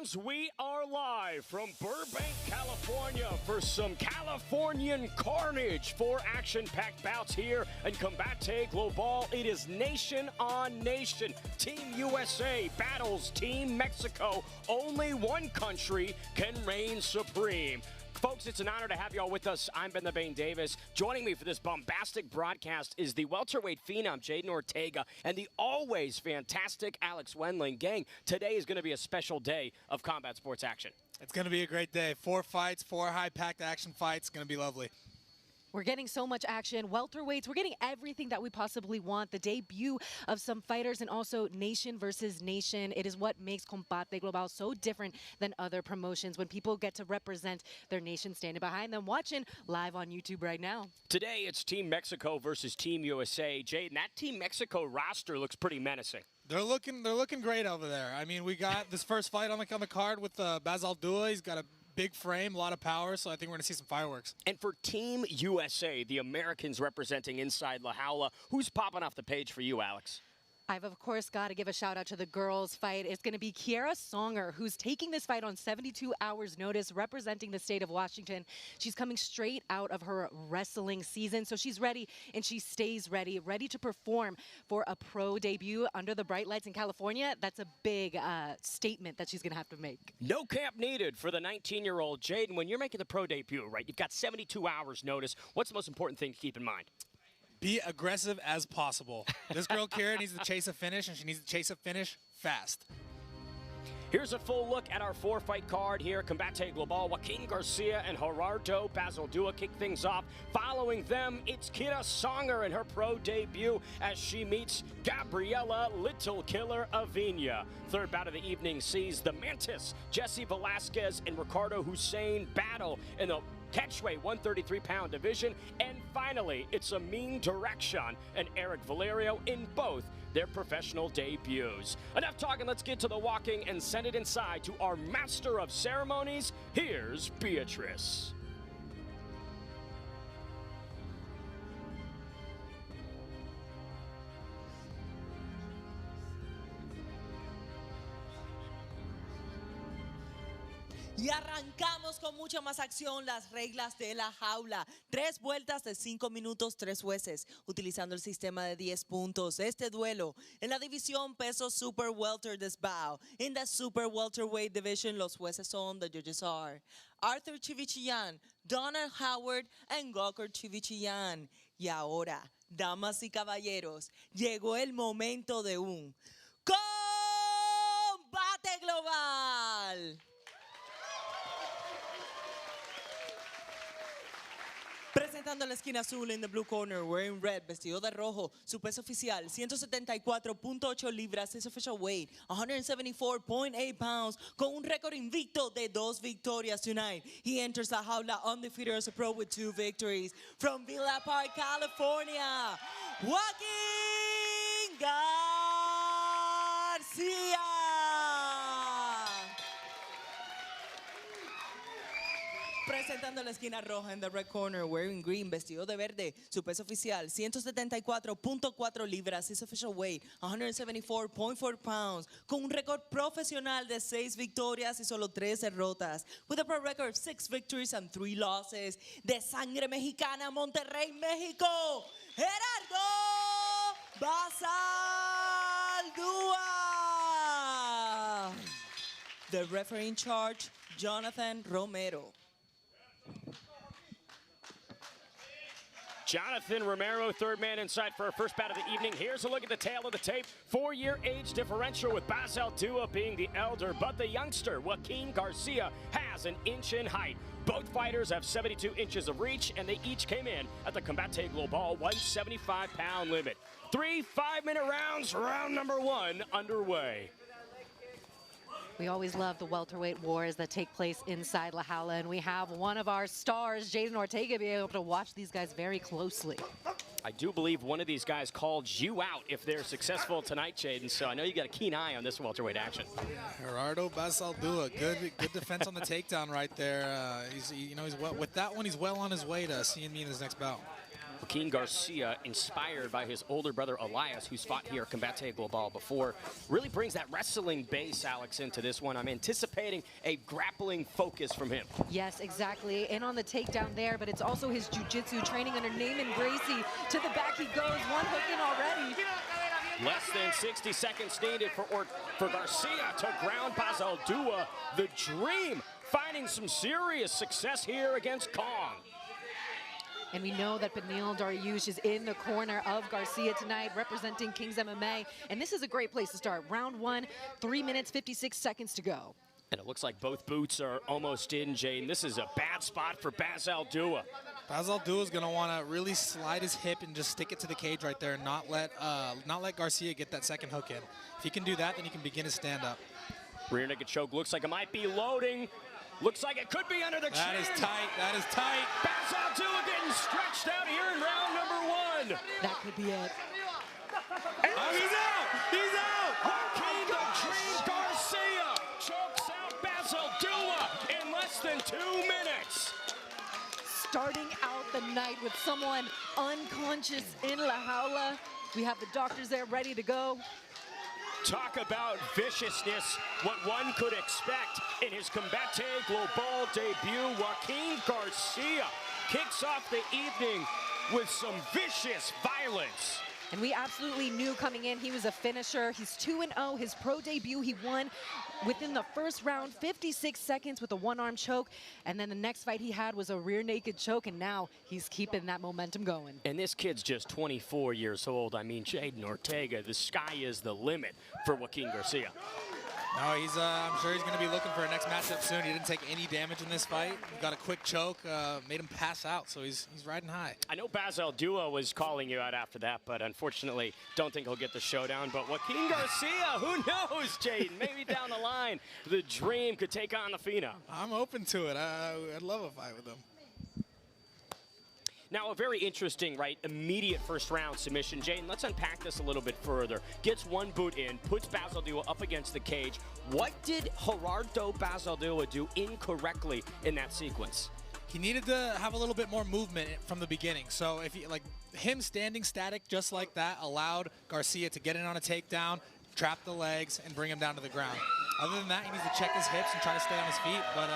fans, we are live from Burbank, California for some Californian carnage. 4 action-packed bouts here in Combate Global. It is nation on nation. Team USA battles Team Mexico. Only one country can reign supreme. Folks, it's an honor to have you all with us. I'm Ben the Bane Davis. Joining me for this bombastic broadcast is the welterweight phenom, Jaden Ortega, and the always fantastic Alex Wendling. Gang, today is going to be a special day of combat sports action. It's going to be a great day. 4 fights, 4 high-packed action fights. It's going to be lovely. We're getting so much action. Welterweights, we're getting everything that we possibly want. The debut of some fighters and also nation versus nation. It is what makes Combate Global so different than other promotions when people get to represent their nation standing behind them, watching live on YouTube right now. Today, it's Team Mexico versus Team USA. Jaden, that Team Mexico roster looks pretty menacing. They're looking great over there. I mean, we got this first fight on the card with Bazaldua. He's got a big frame, a lot of power, so I think we're going to see some fireworks. And for Team USA, the Americans representing inside La Jaula, who's popping off the page for you, Alex? I've, of course, got to give a shout-out to the girls' fight. It's going to be Kiera Songer, who's taking this fight on 72 hours' notice, representing the state of Washington. She's coming straight out of her wrestling season, so she's ready, and she stays ready to perform for a pro debut under the bright lights in California. That's a big statement that she's going to have to make. No camp needed for the 19-year-old Jaden. When you're making the pro debut, right, you've got 72 hours' notice. What's the most important thing to keep in mind? Be aggressive as possible. This girl, Kiera, needs to chase a finish, and she needs to chase a finish fast. Here's a full look at our 4-fight card here. Combate Global, Joaquin, Garcia, and Gerardo. Bazaldua kick things off. Following them, it's Kiera Songer in her pro debut as she meets Gabriela, Little Killer Aviña. Third bout of the evening sees the Mantis, Velazquez, and Ricardo Hussein battle in the catchweight 133-pound division. And finally, it's Amin, Derakshan, and Erik, Valerio in both their professional debuts. Enough talking, let's get to the walking and send it inside to our master of ceremonies. Here's Beatrice. Y arrancamos con mucha más acción, las reglas de la jaula. 3 vueltas de 5 minutos, 3 jueces, utilizando el sistema de 10 puntos. Este duelo en la división peso super welter desbao. In the super welterweight division, los jueces son, the judges are Arthur Chivichillan, Donald Howard, and Gokor Chivichillan. Y ahora, damas y caballeros, llegó el momento de un combate global. Presentando la esquina azul in the blue corner, wearing red, vestido de rojo, su peso oficial 174.8 libras, his official weight 174.8 pounds, con un récord invicto de 2 victorias tonight. He enters la jaula undefeated as a pro with 2 victories. From Villa Park, California, Joaquin Garcia. Presentando la esquina roja in the red corner, wearing green, vestido de verde, su peso oficial 174.4 libras, his official weight 174.4 pounds, con un récord profesional de 6 victorias y solo 3 derrotas, with a pro record of 6 victories and 3 losses, de sangre mexicana, Monterrey, México, Gerardo Bazaldua. The referee in charge, Jonathan Romero. Jonathan Romero, third man inside for our first bout of the evening. Here's a look at the tail of the tape. 4-year age differential with Bazaldua being the elder, but the youngster, Joaquin Garcia, has an inch in height. Both fighters have 72 inches of reach, and they each came in at the Combate Global 175-pound limit. 3 5-minute rounds, round number 1 underway. We always love the welterweight wars that take place inside La Jaula, and we have one of our stars, Jaden Ortega, being able to watch these guys very closely. I do believe one of these guys called you out if they're successful tonight, Jaden, so I know you got a keen eye on this welterweight action. Gerardo Bazaldua, good defense on the takedown right there. He's well, with that one, he's well on his way to seeing me in his next bout. Joaquin Garcia, inspired by his older brother Elias, who's fought here at Combate Global before, really brings that wrestling base, Alex, into this one. I'm anticipating a grappling focus from him. Yes, exactly. And on the takedown there, but it's also his jiu-jitsu training under Naaman Gracie. To the back he goes, one hook in already. Less than 60 seconds needed for Garcia to ground Bazaldua. The Dream finding some serious success here against Kong. And we know that Benil Dariush is in the corner of Garcia tonight, representing Kings MMA. And this is a great place to start. Round 1, 3 minutes, 56 seconds to go. And it looks like both boots are almost in, Jane. This is a bad spot for Bazaldua. Bazaldua is going to want to really slide his hip and just stick it to the cage right there and not let Garcia get that second hook in. If he can do that, then he can begin to stand up. Rear naked choke looks like it might be loading. Looks like it could be under the chin. That is tight. That is tight. Bazaldua getting stretched out here in round number 1. That could be it. Oh, he's out. He's out. Joaquin the Dream Garcia chokes out Bazaldua in less than 2 minutes. Starting out the night with someone unconscious in La Jaula. We have the doctors there ready to go. Talk about viciousness, what one could expect in his Combate Global debut. Joaquin Garcia kicks off the evening with some vicious violence. And we absolutely knew coming in he was a finisher. He's 2-0. His pro debut, he won within the first round, 56 seconds with a one-arm choke. And then the next fight he had was a rear naked choke, and now he's keeping that momentum going. And this kid's just 24 years old. I mean, Jaden Ortega, the sky is the limit for Joaquin Garcia. No, I'm sure he's going to be looking for a next matchup soon. He didn't take any damage in this fight. He got a quick choke, made him pass out, so he's riding high. I know Bazaldua was calling you out after that, but unfortunately, don't think he'll get the showdown. But Joaquin Garcia, who knows, Jaden? Maybe down the line, the Dream could take on the Phenom. I'm open to it. I'd love a fight with him. Now, a very interesting, immediate first round submission. Jane, let's unpack this a little bit further. Gets one boot in, puts Bazaldua up against the cage. What did Gerardo Bazaldua do incorrectly in that sequence? He needed to have a little bit more movement from the beginning. So if he, him standing static just like that allowed Garcia to get in on a takedown, trap the legs, and bring him down to the ground. Other than that, he needs to check his hips and try to stay on his feet. But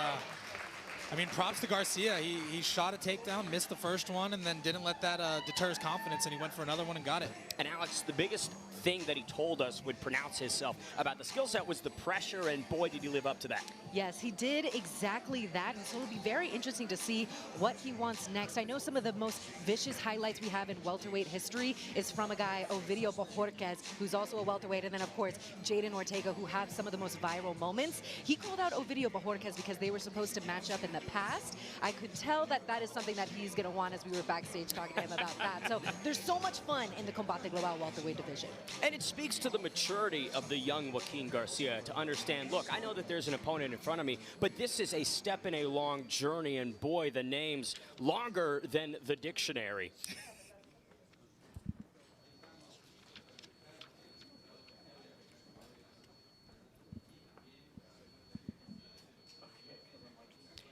I mean, props to Garcia. He shot a takedown, missed the first one, and then didn't let that deter his confidence, and he went for another one and got it. And Alex, the biggest thing that he told us would pronounce himself about the skill set was the pressure, and boy, did he live up to that. Yes, he did exactly that, and so it'll be very interesting to see what he wants next. I know some of the most vicious highlights we have in welterweight history is from a guy, Ovidio Bojorquez, who's also a welterweight, and then, of course, Jaden Ortega, who have some of the most viral moments. He called out Ovidio Bojorquez because they were supposed to match up in the past. I could tell that that is something that he's going to want as we were backstage talking to him about that. So there's so much fun in the Combate Global welterweight division. And it speaks to the maturity of the young Joaquin Garcia to understand, look, I know that there's an opponent in front of me, but this is a step in a long journey, and boy, the name's longer than the dictionary.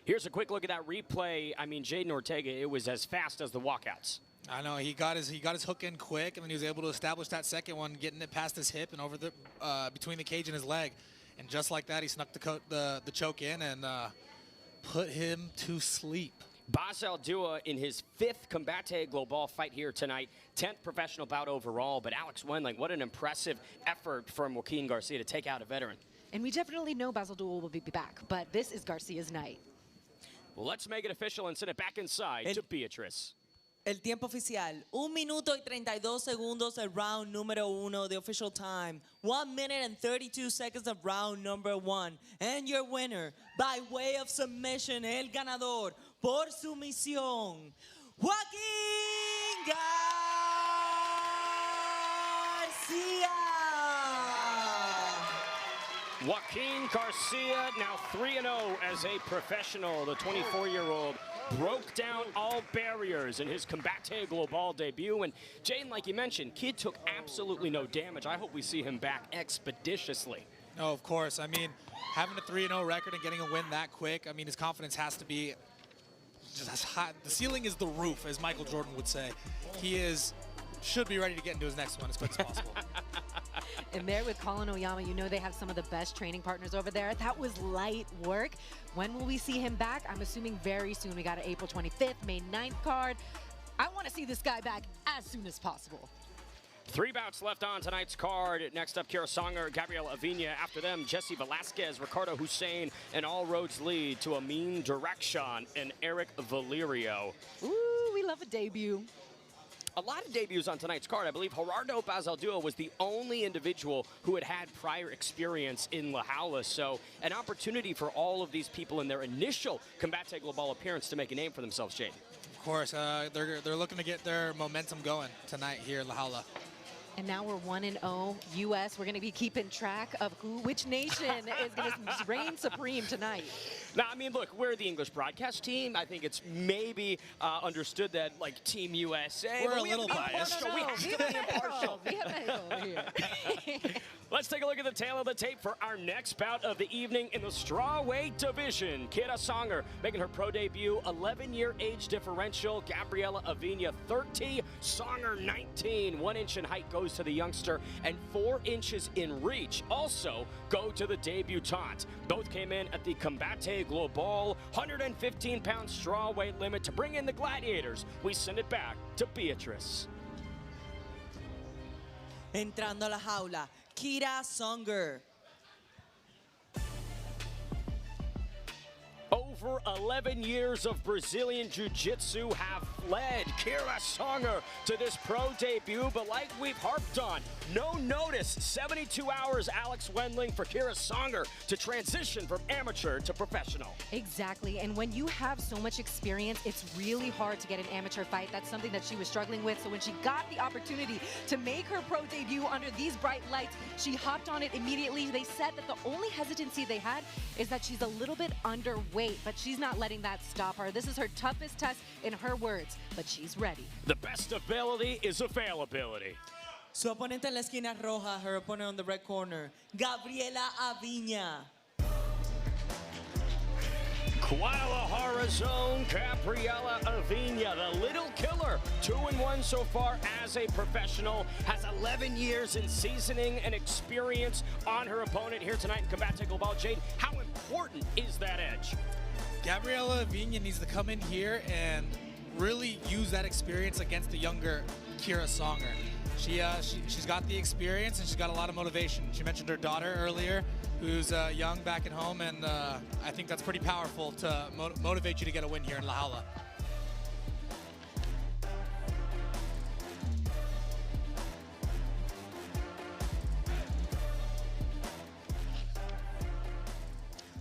Here's a quick look at that replay. I mean, Jaden Ortega, it was as fast as the walkouts. I know, he got his hook in quick, and then he was able to establish that second one, getting it past his hip and over the between the cage and his leg. And just like that, he snuck the choke in and put him to sleep. Bazaldua in his 5th Combate Global fight here tonight, 10th professional bout overall. But Alex Wendling, what an impressive effort from Joaquin Garcia to take out a veteran. And we definitely know Bazaldua will be back, but this is Garcia's night. Well, let's make it official and send it back inside to Beatrice. El tiempo oficial, 1 minuto y 32 segundos el round número 1, the official time. 1 minute and 32 seconds of round number 1. And your winner, by way of submission, el ganador, por sumisión, Joaquin Garcia. Joaquin Garcia, now 3-0 as a professional. The 24-year-old broke down all barriers in his Combate Global debut. And Jane, like you mentioned, kid took absolutely no damage. I hope we see him back expeditiously. No, of course. I mean, having a 3-0 record and getting a win that quick, I mean, his confidence has to be just as high. The ceiling is the roof, as Michael Jordan would say. He should be ready to get into his next one as quick as possible. And there with Colin Oyama, you know they have some of the best training partners over there. That was light work. When will we see him back? I'm assuming very soon. We got an April 25th, May 9th card. I want to see this guy back as soon as possible. 3 bouts left on tonight's card. Next up, Kira Songer, Gabriela Aviña. After them, Jesse Velazquez, Ricardo Hussein, and all roads lead to Amin, Derakshan, and Erik, Valerio. Ooh, we love a debut. A lot of debuts on tonight's card. I believe Gerardo Bazaldua was the only individual who had prior experience in La Jaula. So an opportunity for all of these people in their initial Combate Global appearance to make a name for themselves, Jade. Of course, they're looking to get their momentum going tonight here in La Jaula. And now we're 1-0 U.S. We're going to be keeping track of which nation is going to reign supreme tonight. Now, I mean, look, we're the English broadcast team. I think it's maybe understood that, like, Team USA. We're a little biased. We have to be impartial. Here. Let's take a look at the tail of the tape for our next bout of the evening in the strawweight division. Kira Songer making her pro debut, 11-year age differential. Gabriela Aviña, 30. Songer, 19. 1 inch in height goes to the youngster, and 4 inches in reach also go to the debutante. Both came in at the Combate Global 115-pound strawweight limit. To bring in the gladiators, we send it back to Beatrice. Entrando a la jaula, Kira Songer. Over 11 years of Brazilian Jiu-Jitsu have led Kira Songer to this pro debut, but like we've harped on, no notice, 72 hours, Alex Wendling, for Kira Songer to transition from amateur to professional. Exactly, and when you have so much experience, it's really hard to get an amateur fight. That's something that she was struggling with, so when she got the opportunity to make her pro debut under these bright lights, she hopped on it immediately. They said that the only hesitancy they had is that she's a little bit underweight, but she's not letting that stop her. This is her toughest test in her words, but she's ready. The best ability is availability. Su oponente en la esquina roja, her opponent on the red corner, Gabriela Aviña. Guadalajara's own Gabriela Aviña, the little killer, 2-1 so far as a professional, has 11 years in seasoning and experience on her opponent here tonight in Combate Global. Jade, how important is that edge? Gabriela Aviña needs to come in here and really use that experience against the younger Kira Songer. She's got the experience and she's got a lot of motivation. She mentioned her daughter earlier, who's young back at home, and I think that's pretty powerful to motivate you to get a win here in La Jaula.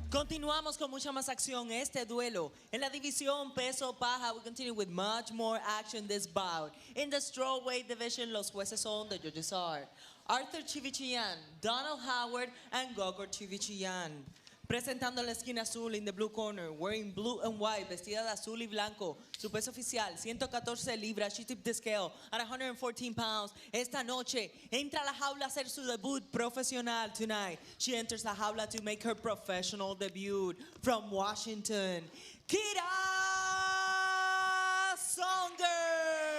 Continuamos con mucha más acción este duelo. En la división peso paja, we continue with much more action this bout. In the strawweight division, los jueces son the judges are Arthur Chivichian, Donald Howard, and Gogor Chivichian. Presentando la esquina azul in the blue corner, wearing blue and white, vestida de azul y blanco. Su peso oficial, 114 libras. She tipped the scale at 114 pounds. Esta noche entra a la jaula a hacer su debut profesional tonight. She enters la jaula to make her professional debut from Washington. Kira Songer!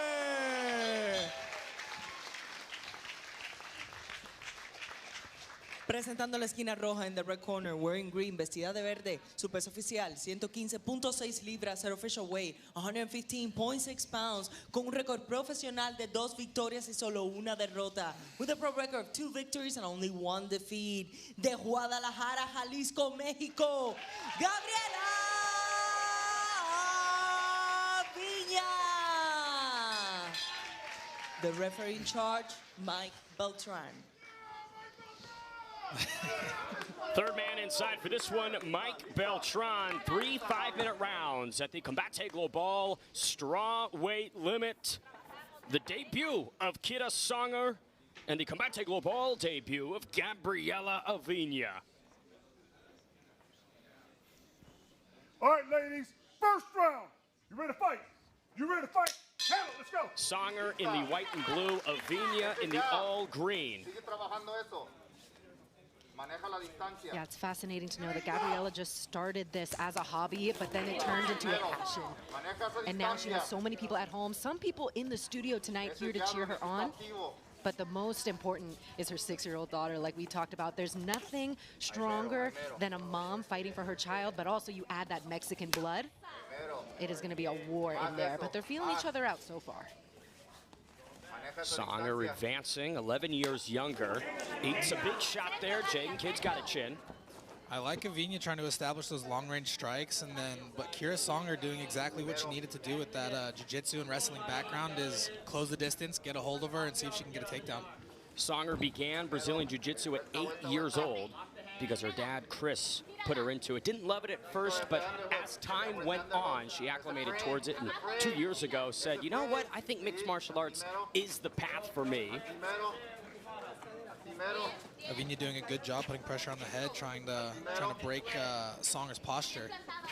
Presentando la esquina roja in the red corner, wearing green, vestida de verde, su peso oficial, 115.6 libras, her official weight, 115.6 pounds, con un récord profesional de 2 victorias y solo una derrota, with a pro record of 2 victories and only 1 defeat, de Guadalajara, Jalisco, México, Gabriela Aviña. The referee in charge, Mike Beltran. Third man inside for this one, Mike Beltran. 3 5-minute rounds at the Combate Global strawweight limit. The debut of Kira Songer and the Combate Global debut of Gabriela Aviña. All right, ladies, first round. You ready to fight? You ready to fight? Handle, let's go. Songer in the white and blue, Aviña in the all green. Yeah, it's fascinating to know that Gabriela just started this as a hobby, but then it turned into a passion. And now she has so many people at home, some people in the studio tonight here to cheer her on. But the most important is her 6-year-old daughter, like we talked about. There's nothing stronger than a mom fighting for her child, but also you add that Mexican blood. It is going to be a war in there, but they're feeling each other out so far. Songer advancing, 11 years younger. Eats a big shot there. Jaden Kidd's got a chin. I like Aviña trying to establish those long-range strikes, and then but Kira Songer doing exactly what she needed to do with that jiu-jitsu and wrestling background is close the distance, get a hold of her, and see if she can get a takedown. Songer began Brazilian Jiu-Jitsu at 8 years old because her dad, Chris, put her into it. Didn't love it at first, but as time went on, she acclimated towards it, and 2 years ago said, you know what, I think mixed martial arts is the path for me. Aviña doing a good job putting pressure on the head, trying to break Songer's posture,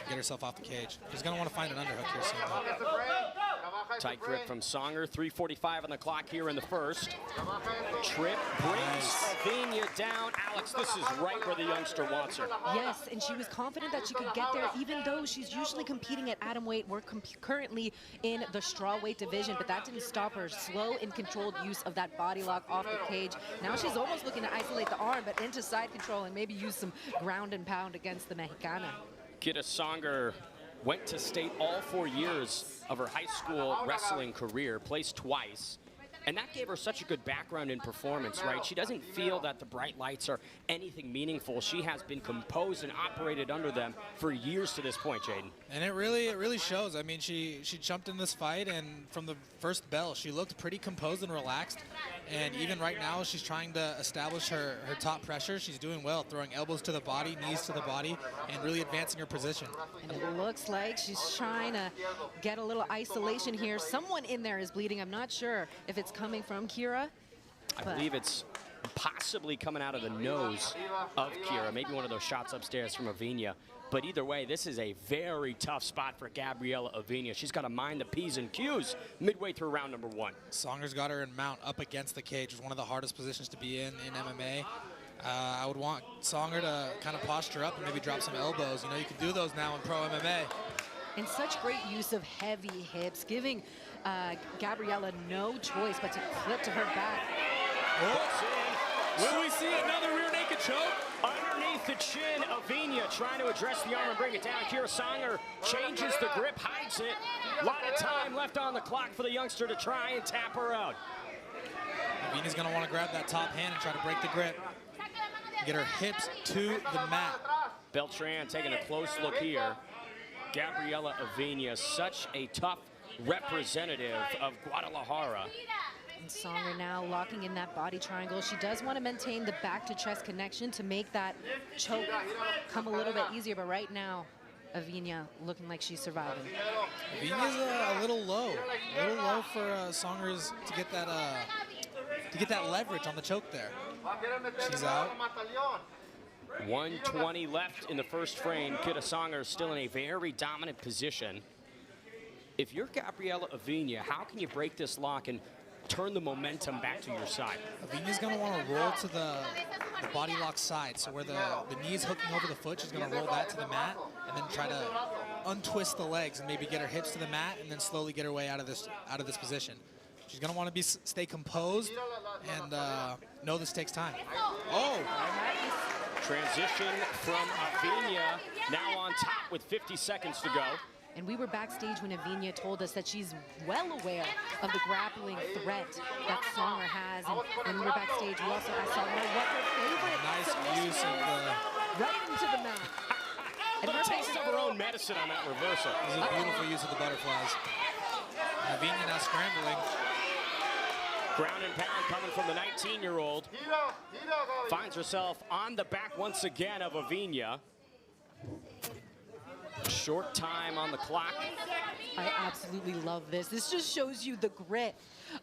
get herself off the cage. She's going to want to find an underhook here soon, though. Tight grip from Songer, 3:45 on the clock here in the first. Trip brings Aviña down. Alex, this is right where the youngster wants her. Yes, and she was confident that she could get there, even though she's usually competing at atom weight. We're currently in the straw weight division, but that didn't stop her. Slow and controlled use of that body lock off the cage. Now she's almost looking to isolate the arm, but into side control and maybe use some ground and pound against the Mexicana. Kira Songer went to state all 4 years of her high school wrestling career, placed twice. And that gave her such a good background in performance, right? She doesn't feel that the bright lights are anything meaningful. She has been composed and operated under them for years to this point, Jaden. And it really shows. I mean, she jumped in this fight, and from the first bell, she looked pretty composed and relaxed. And even right now, she's trying to establish her top pressure. She's doing well, throwing elbows to the body, knees to the body, and really advancing her position. And it looks like she's trying to get a little isolation here. Someone in there is bleeding. I'm not sure if it's coming from Kira. I believe it's possibly coming out of the nose of Kira. Maybe one of those shots upstairs from Aviña. But either way, this is a very tough spot for Gabriela Aviña. She's got to mind the P's and Q's midway through round number 1. Songer's got her in mount up against the cage. It's one of the hardest positions to be in MMA. I would want Songer to kind of posture up and maybe drop some elbows. You know, you can do those now in pro MMA. And such great use of heavy hips, giving Gabriela no choice but to flip to her back. Will we see another rear naked choke? Underneath the chin, Aviña trying to address the arm and bring it down. Kira Songer changes the grip, hides it. A lot of time left on the clock for the youngster to try and tap her out. Aviña's going to want to grab that top hand and try to break the grip. Get her hips to the mat. Beltran taking a close look here. Gabriela Aviña, such a tough representative of Guadalajara. And Songer now locking in that body triangle. She does want to maintain the back to chest connection to make that choke come a little bit easier, but right now, Aviña looking like she's surviving. Aviña's a little low for Songer's to get that leverage on the choke there. She's out. 1:20 left in the first frame. Kira Songer still in a very dominant position. If you're Gabriela Aviña, how can you break this lock and turn the momentum back to your side? Aviña's going to want to roll to the body lock side. So where the knee is hooking over the foot, she's going to roll that to the mat and then try to untwist the legs and maybe get her hips to the mat and then slowly get her way out of this position. She's going to want to stay composed and know this takes time. Oh! Transition from Aviña, now on top with 50 seconds to go. And we were backstage when Aviña told us that she's well aware of the grappling threat that Songer has. And when we were backstage, we also asked Songer what her favorite nice use of the... right into the mouth. And her taste of her own medicine on that reversal. This is a beautiful use of the butterflies. Aviña now scrambling. Ground and pound coming from the 19-year-old. Finds herself on the back once again of Aviña. Short time on the clock. I absolutely love this. This just shows you the grit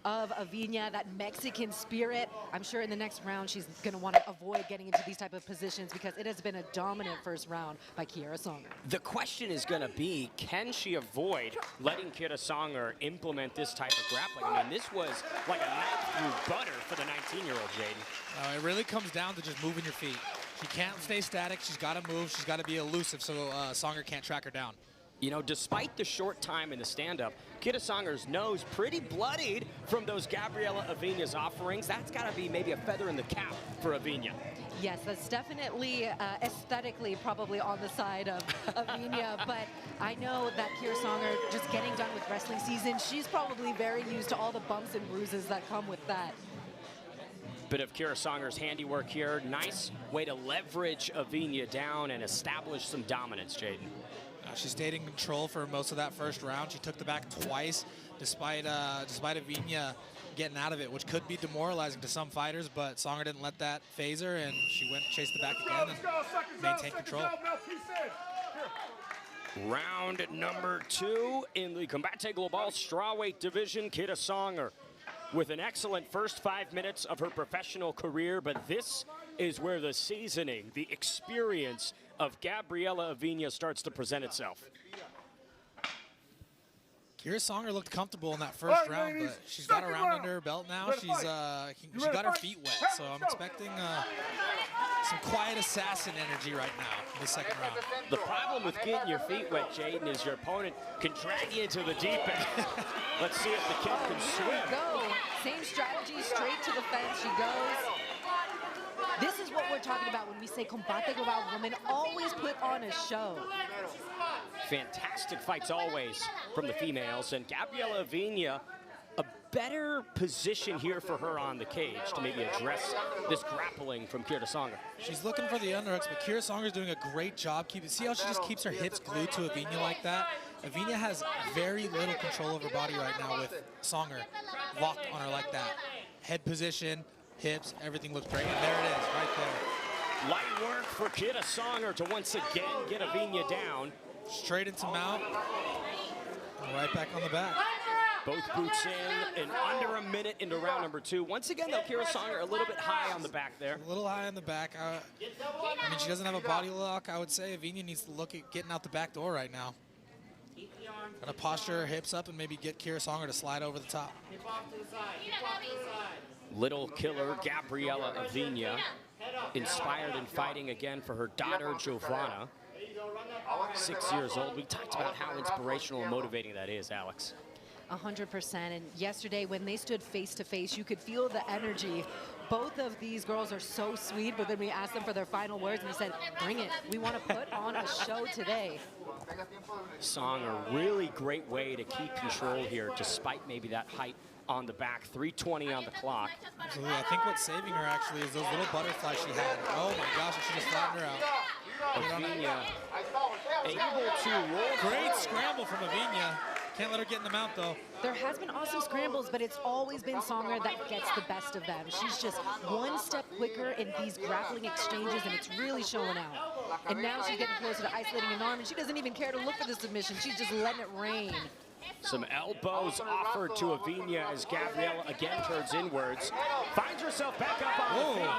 of Aviña, that Mexican spirit. I'm sure in the next round she's going to want to avoid getting into these type of positions because it has been a dominant first round by Kira Songer. The question is going to be, can she avoid letting Kira Songer implement this type of grappling? I mean, this was like a knife through butter for the 19-year-old, Jaden. It really comes down to just moving your feet. She can't stay static. She's got to move. She's got to be elusive so Songer can't track her down. You know, despite the short time in the stand-up, Kira Songer's nose pretty bloodied from those Gabriela Aviña's offerings. That's got to be maybe a feather in the cap for Aviña. Yes, that's definitely aesthetically probably on the side of Aviña, but I know that Kira Songer, just getting done with wrestling season, she's probably very used to all the bumps and bruises that come with that. Bit of Kira Songer's handiwork here. Nice way to leverage Aviña down and establish some dominance, Jaden. She stayed in control for most of that first round. She took the back twice, despite Aviña getting out of it, which could be demoralizing to some fighters, but Songer didn't let that phase her, and she went chased the back again and maintained control. Round number 2 in the Combate Global strawweight division. Kira Songer with an excellent first 5 minutes of her professional career, but this is where the seasoning, the experience of Gabriela Aviña starts to present itself. Kira Songer looked comfortable in that first round, but she's got a round under her belt now. She got her feet wet, so I'm expecting some quiet assassin energy right now in the second round. The problem with getting your feet wet, Jaden, is your opponent can drag you into the deep end. Let's see if the kid can swim. Go. Same strategy, straight to the fence she goes. This is what we're talking about when we say Combate Global women always put on a show. Fantastic fights always from the females, and Gabriela Aviña, a better position here for her on the cage to maybe address this grappling from Kira Songer. She's looking for the underhooks, but Kira Songer's doing a great job. See how she just keeps her hips glued to Aviña like that? Aviña has very little control of her body right now with Songer locked on her like that. Head position, hips, everything looks great, and there it is, right there. Light work for Kira Songer to once again get Aviña down. Straight into mount, and right back on the back. Both boots in under a minute into round number 2. Once again, though, Kira Songer a little bit high on the back there. A little high on the back. I mean, she doesn't have a body lock. I would say Aviña needs to look at getting out the back door right now. Gotta posture her hips up and maybe get Kira Songer to slide over the top. Little killer Gabriela Aviña, inspired in fighting again for her daughter, Giovanna. 6 years old. We talked about how inspirational and motivating that is, Alex. 100%. And yesterday when they stood face to face, you could feel the energy. Both of these girls are so sweet, but then we asked them for their final words and they said, bring it. We want to put on a show today. Songer, really great way to keep control here despite maybe that height on the back. 3:20 on the clock. Absolutely. I think what's saving her actually is those little butterflies she had. Oh my gosh, she just flattened her out. Aviña able to roll. Great scramble from Aviña. Can't let her get in the mount though. There has been awesome scrambles, but it's always been Songer that gets the best of them. She's just one step quicker in these grappling exchanges, and it's really showing out. And now she's getting closer to isolating an arm, and she doesn't even care to look for the submission. She's just letting it rain. Some elbows offered to Aviña as Gabriela again turns inwards. Finds herself back up on the feet.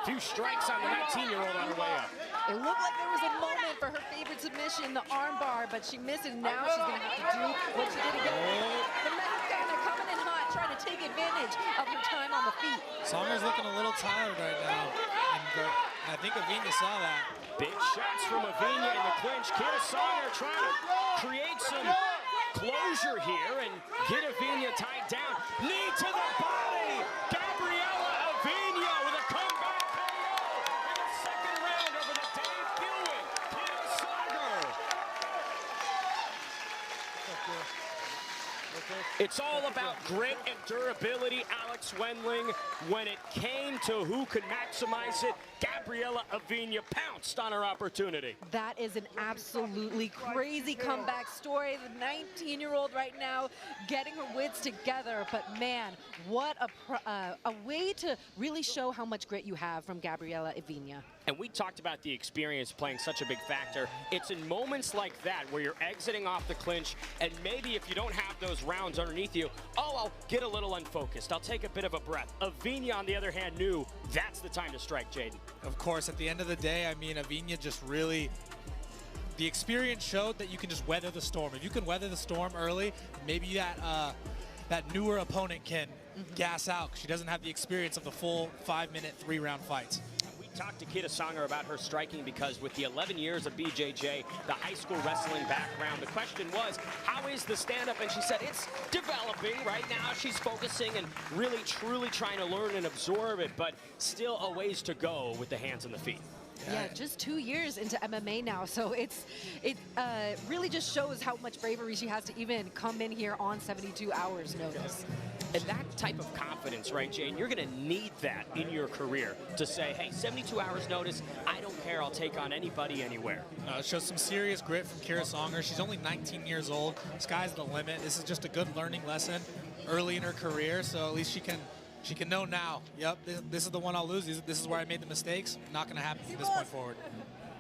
Few strikes on the 19-year-old on her way up. It looked like there was a moment for her favorite submission, the arm bar, but she missed it. Now she's going to have to do what she did again. The Mexicana coming in hot, trying to take advantage of her time on the feet. Songer's looking a little tired right now, and I think Aviña saw that. Big shots from Aviña in the clinch. Kira Songer trying to create some closure here and get Aviña tied down. Knee to the body. Gabriela Aviña with a comeback KO in the second round over the debuting Kira Songer. It's all about grit and durability, Alex Wendling. When it came to who could maximize it, Gabriela Aviña pounced on her opportunity. That is an absolutely crazy comeback story. The 19-year-old right now getting her wits together, but man, what a way to really show how much grit you have from Gabriela Aviña. And we talked about the experience playing such a big factor. It's in moments like that where you're exiting off the clinch, and maybe if you don't have those rounds underneath you, oh, I'll get a little unfocused. I'll take a bit of a breath. Aviña, on the other hand, knew that's the time to strike, Jaden. Of course, at the end of the day, I mean, Aviña just really, the experience showed that you can just weather the storm. If you can weather the storm early, maybe that newer opponent can gas out because she doesn't have the experience of the full 5-minute, 3-round fights. We talked to Kira Sanger about her striking because with the 11 years of BJJ, the high school wrestling background, the question was, how is the stand-up? And she said it's developing. Right now she's focusing and really, truly trying to learn and absorb it, but still a ways to go with the hands and the feet. Yeah, just 2 years into MMA now, so it really just shows how much bravery she has to even come in here on 72 hours notice. And that type of confidence, right, Jane, you're going to need that in your career to say, hey, 72 hours notice, I don't care, I'll take on anybody, anywhere. It shows some serious grit from Kira Sanger. She's only 19 years old. Sky's the limit. This is just a good learning lesson early in her career, so at least she can know now, yep, this is the one I'll lose. This is where I made the mistakes. Not going to happen from this point forward.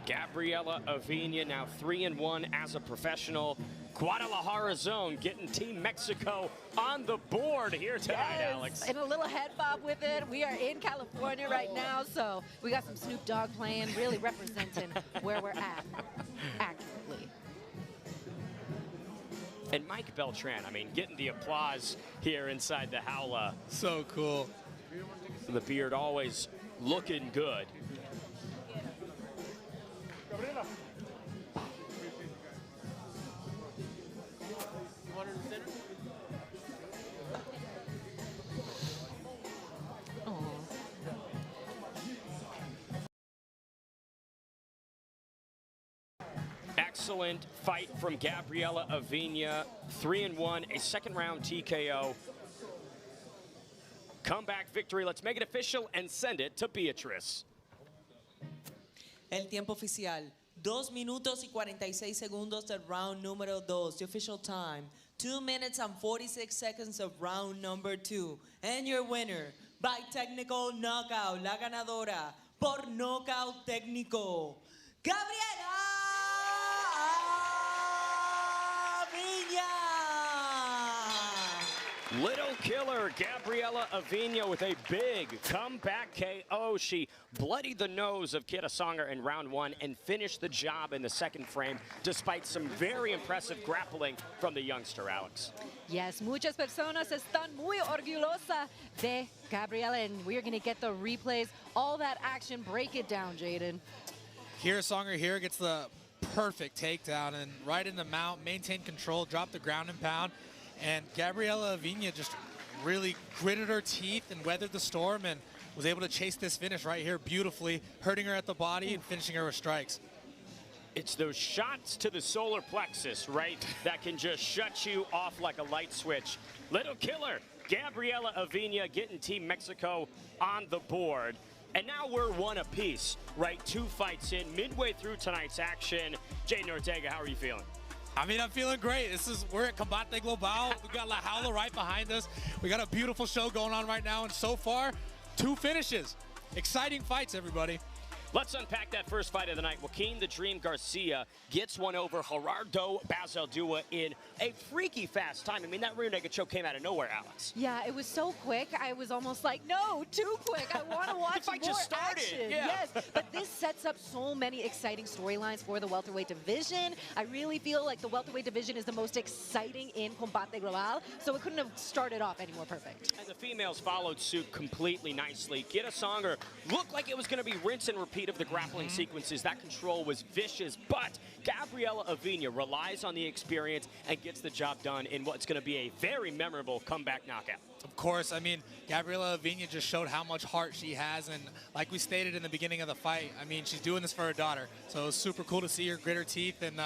Gabriela Aviña now 3-1 as a professional. Guadalajara zone getting Team Mexico on the board here tonight, Alex. And a little head bob with it. We are in California right now, so we got some Snoop Dogg playing, really representing where we're at accurately. And Mike Beltran, I mean, getting the applause here inside the Howla. So cool. The beard always looking good. Gabriela. Excellent fight from Gabriela Aviña. 3-1, a second round TKO. Comeback victory. Let's make it official and send it to Beatrice. El tiempo oficial, 2 minutos y 46 segundos del round número 2. The official time, 2 minutes and 46 seconds of round number 2. And your winner, by technical knockout, la ganadora por knockout técnico, Gabriela Aviña. Little killer Gabriela Aviña with a big comeback KO. She bloodied the nose of Kira Sanger in round 1 and finished the job in the second frame, despite some very impressive grappling from the youngster, Alex. Yes, muchas personas están muy orgullosas de Gabriela, and we're going to get the replays, all that action. Break it down, Jaden. Kira Sanger here gets the perfect takedown and right in the mount, maintain control, drop the ground and pound. And Gabriela Aviña just really gritted her teeth and weathered the storm and was able to chase this finish right here beautifully, hurting her at the body and finishing her with strikes. It's those shots to the solar plexus, right, that can just shut you off like a light switch. Little killer Gabriela Aviña getting Team Mexico on the board. And now we're one apiece, right? 2 fights in, midway through tonight's action. Jaden Ortega, how are you feeling? I mean, I'm feeling great. We're at Combate Global. We got La Howla right behind us. We got a beautiful show going on right now, and so far, 2 finishes. Exciting fights, everybody. Let's unpack that first fight of the night. Joaquin the Dream Garcia gets one over Gerardo Bazaldua in a freaky fast time. I mean, that rear naked choke came out of nowhere, Alex. Yeah, it was so quick. I was almost like, no, too quick. I want to watch The fight more just started. action. Yeah. Yes, but this sets up so many exciting storylines for the welterweight division. I really feel like the welterweight division is the most exciting in Combate Global, so it couldn't have started off any more perfect. And the females followed suit completely nicely. Kira Sanger looked like it was going to be rinse and repeat of the grappling sequences. That control was vicious, but Gabriela Aviña relies on the experience and gets the job done in what's going to be a very memorable comeback knockout. Of course, I mean, Gabriela Aviña just showed how much heart she has, and like we stated in the beginning of the fight, I mean, she's doing this for her daughter, so it's super cool to see her grit her teeth and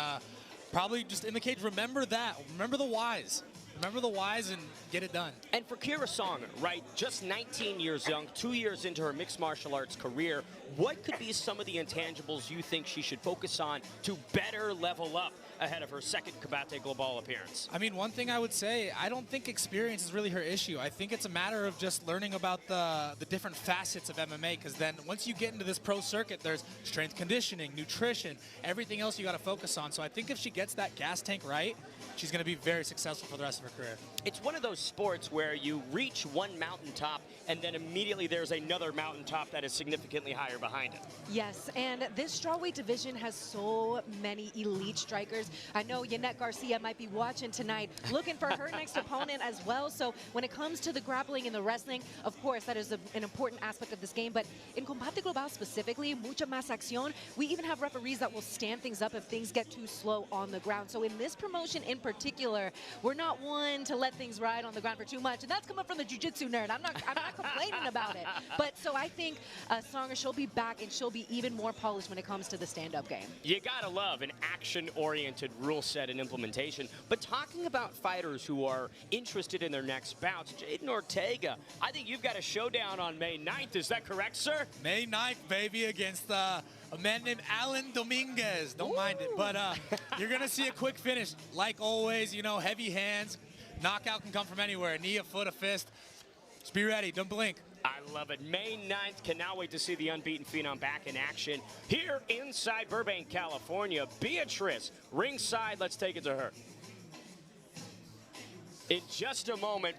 probably just in the cage, remember that. Remember the whys. Remember the whys and get it done. And for Kira Sanger, right, just 19 years young, 2 years into her mixed martial arts career, what could be some of the intangibles you think she should focus on to better level up ahead of her second Combate Global appearance? I mean, one thing I would say, I don't think experience is really her issue. I think it's a matter of just learning about the different facets of MMA, because then once you get into this pro circuit, there's strength conditioning, nutrition, everything else you got to focus on. So I think if she gets that gas tank right, she's going to be very successful for the rest of her career. It's one of those sports where you reach one mountaintop and then immediately there's another mountaintop that is significantly higher behind it. Yes, and this strawweight division has so many elite strikers. because I know Yanette Garcia might be watching tonight, looking for her next opponent as well. So when it comes to the grappling and the wrestling, of course, that is an important aspect of this game. But in Combate Global specifically, mucha más acción, we even have referees that will stand things up if things get too slow on the ground. So in this promotion in particular, we're not one to let things ride on the ground for too much. And that's coming from the jiu-jitsu nerd. I'm not complaining about it. But so I think Songer, she'll be back and she'll be even more polished when it comes to the stand-up game. You gotta love an action-oriented rule set and implementation. But talking about fighters who are interested in their next bouts, Jaden Ortega, I think you've got a showdown on May 9th. Is that correct, sir? May 9th, baby, against a man named Alan Dominguez. Don't mind it. But you're going to see a quick finish. Like always, you know, heavy hands. Knockout can come from anywhere. A knee, a foot, a fist. Just be ready. Don't blink. I love it. May 9th. Cannot wait to see the unbeaten Phenom back in action here inside Burbank, California. Beatrice, ringside. Let's take it to her. In just a moment,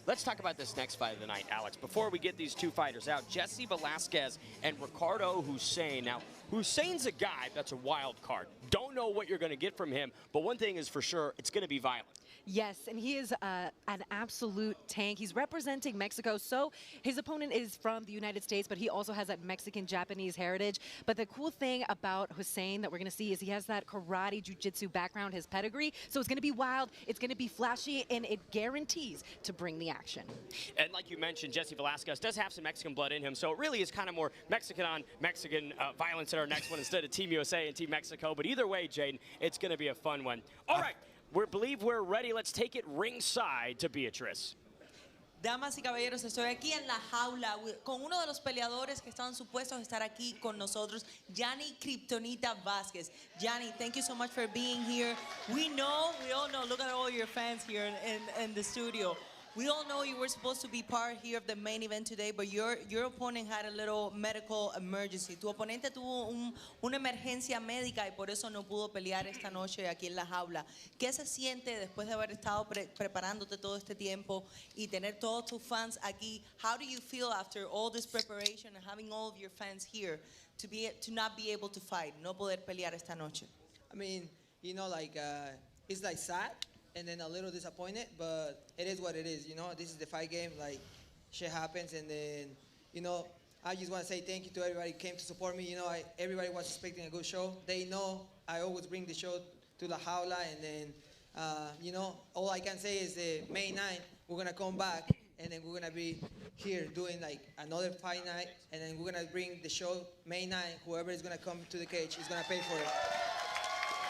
let's talk about this next fight of the night, Alex. Before we get these two fighters out, Jesse Velazquez and Ricardo Hussein. Now, Hussein's a guy that's a wild card. Don't know what you're going to get from him, but one thing is for sure, it's going to be violent. Yes, and he is an absolute tank. He's representing Mexico, so his opponent is from the United States, but he also has that Mexican-Japanese heritage. But the cool thing about Hussein that we're going to see is he has that karate, jiu-jitsu background, his pedigree. So it's going to be wild, it's going to be flashy, and it guarantees to bring the action. And like you mentioned, Jesse Velazquez does have some Mexican blood in him, so it really is kind of more Mexican on Mexican violence in our next one instead of Team USA and Team Mexico. But either way, Jaden, it's going to be a fun one. All right. We believe we're ready. Let's take it ringside to Beatrice. Damas y caballeros, estoy aquí en la jaula con uno de los peleadores que están supuestos a estar aquí con nosotros, Yanni Kryptonita Vázquez. Yanni, thank you so much for being here. We all know, look at all your fans here in the studio. We all know you were supposed to be part here of the main event today, but your opponent had a little medical emergency. Tu oponente tuvo una emergencia médica y por eso no pudo pelear esta noche aquí en la jaula. ¿Qué se siente después de haber estado preparándote todo este tiempo y tener todos tus fans aquí? How do you feel after all this preparation and having all of your fans here to not be able to fight, no poder pelear esta noche? I mean, you know, like, it's like sad and then a little disappointed, but it is what it is, you know. This is the fight game, like, shit happens, and then, you know, I just want to say thank you to everybody who came to support me. You know, everybody was expecting a good show. They know I always bring the show to La Jaula, and then, you know, all I can say is May 9th, we're going to come back, and then we're going to be here doing, like, another fight night, and then we're going to bring the show May 9th. Whoever is going to come to the cage is going to pay for it.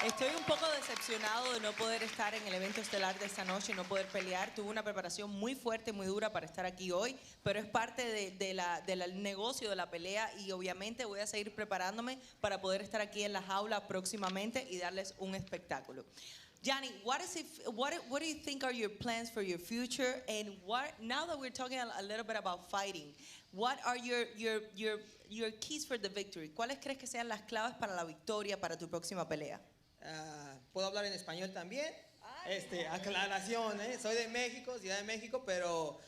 Estoy un poco decepcionado de no poder estar en el evento estelar de esta noche y no poder pelear. Tuve una preparación muy fuerte, muy dura para estar aquí hoy, pero es parte del negocio de la pelea y obviamente voy a seguir preparándome para poder estar aquí en la jaula próximamente y darles un espectáculo. Yanni, what do you think are your plans for your future? And now that we're talking a little bit about fighting, what are your keys for the victory? ¿Cuáles crees que sean las claves para la victoria para tu próxima pelea? Puedo hablar en español también. Aclaración, soy de México, Ciudad de México, pero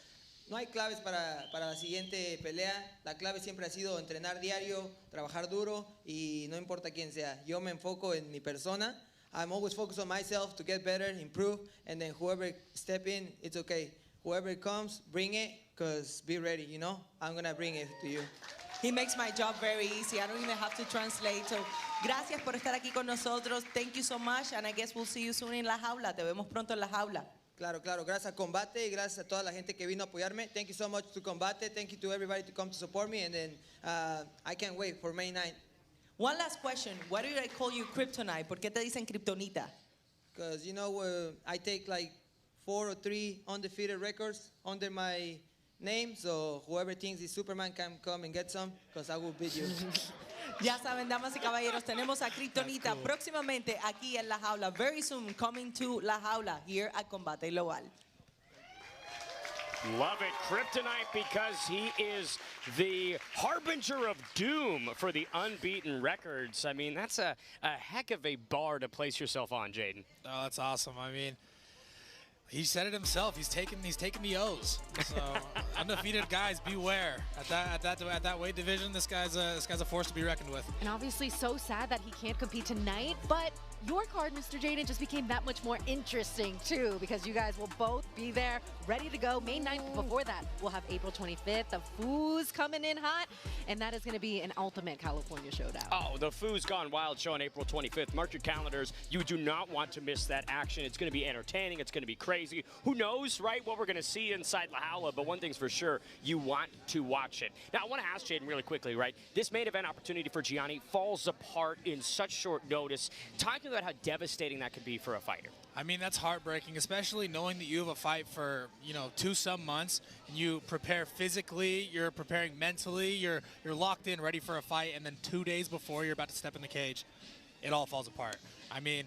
no hay claves para la siguiente pelea. La clave siempre ha sido entrenar diario, trabajar duro y no importa quién sea. Yo me enfoco en mi persona. I'm always focused on myself to get better, improve, and then whoever step in, it's okay. Whoever comes, bring it, because be ready, you know? I'm going to bring it to you. He makes my job very easy. I don't even have to translate. So, gracias por estar aquí con nosotros. Thank you so much, and I guess we'll see you soon in La Jaula. Te vemos pronto en La Jaula. Claro, claro. Gracias a Combate y gracias a toda la gente que vino a apoyarme. Thank you so much to Combate. Thank you to everybody to come to support me, and then I can't wait for May 9th. One last question. Why do I call you Kryptonite? ¿Por qué te dicen Kryptonita? Because, you know, I take like 4 or 3 undefeated records under my name, so whoever thinks he's Superman can come and get some, because I will beat you. Ya saben, damas y caballeros, tenemos a Kryptonita cool. Próximamente aquí en La Jaula. Very soon coming to La Jaula here at Combate Global. Love it. Kryptonite, because he is the harbinger of doom for the unbeaten records. I mean, that's a heck of a bar to place yourself on, Jaden. Oh, that's awesome. I mean, He said it himself. He's taking the O's. So undefeated guys, beware. At that weight division, this guy's a force to be reckoned with. And obviously so sad that he can't compete tonight, but your card, Mr. Jaden, just became that much more interesting too, because you guys will both be there ready to go May 9th. Before that, we'll have April 25th. The Foos coming in hot, and that is going to be an ultimate California showdown. Oh, the Foos Gone Wild show on April 25th. Mark your calendars. You do not want to miss that action. It's going to be entertaining. It's going to be crazy. Who knows, right, what we're going to see inside La Jaula, but one thing's for sure, you want to watch it. Now, I want to ask Jaden really quickly, right? This main event opportunity for Gianni falls apart in such short notice. Talking about how devastating that could be for a fighter. I mean, that's heartbreaking, especially knowing that you have a fight for, 2-some months. And you prepare physically, you're preparing mentally, you're locked in, ready for a fight, and then 2 days before you're about to step in the cage, it all falls apart. I mean,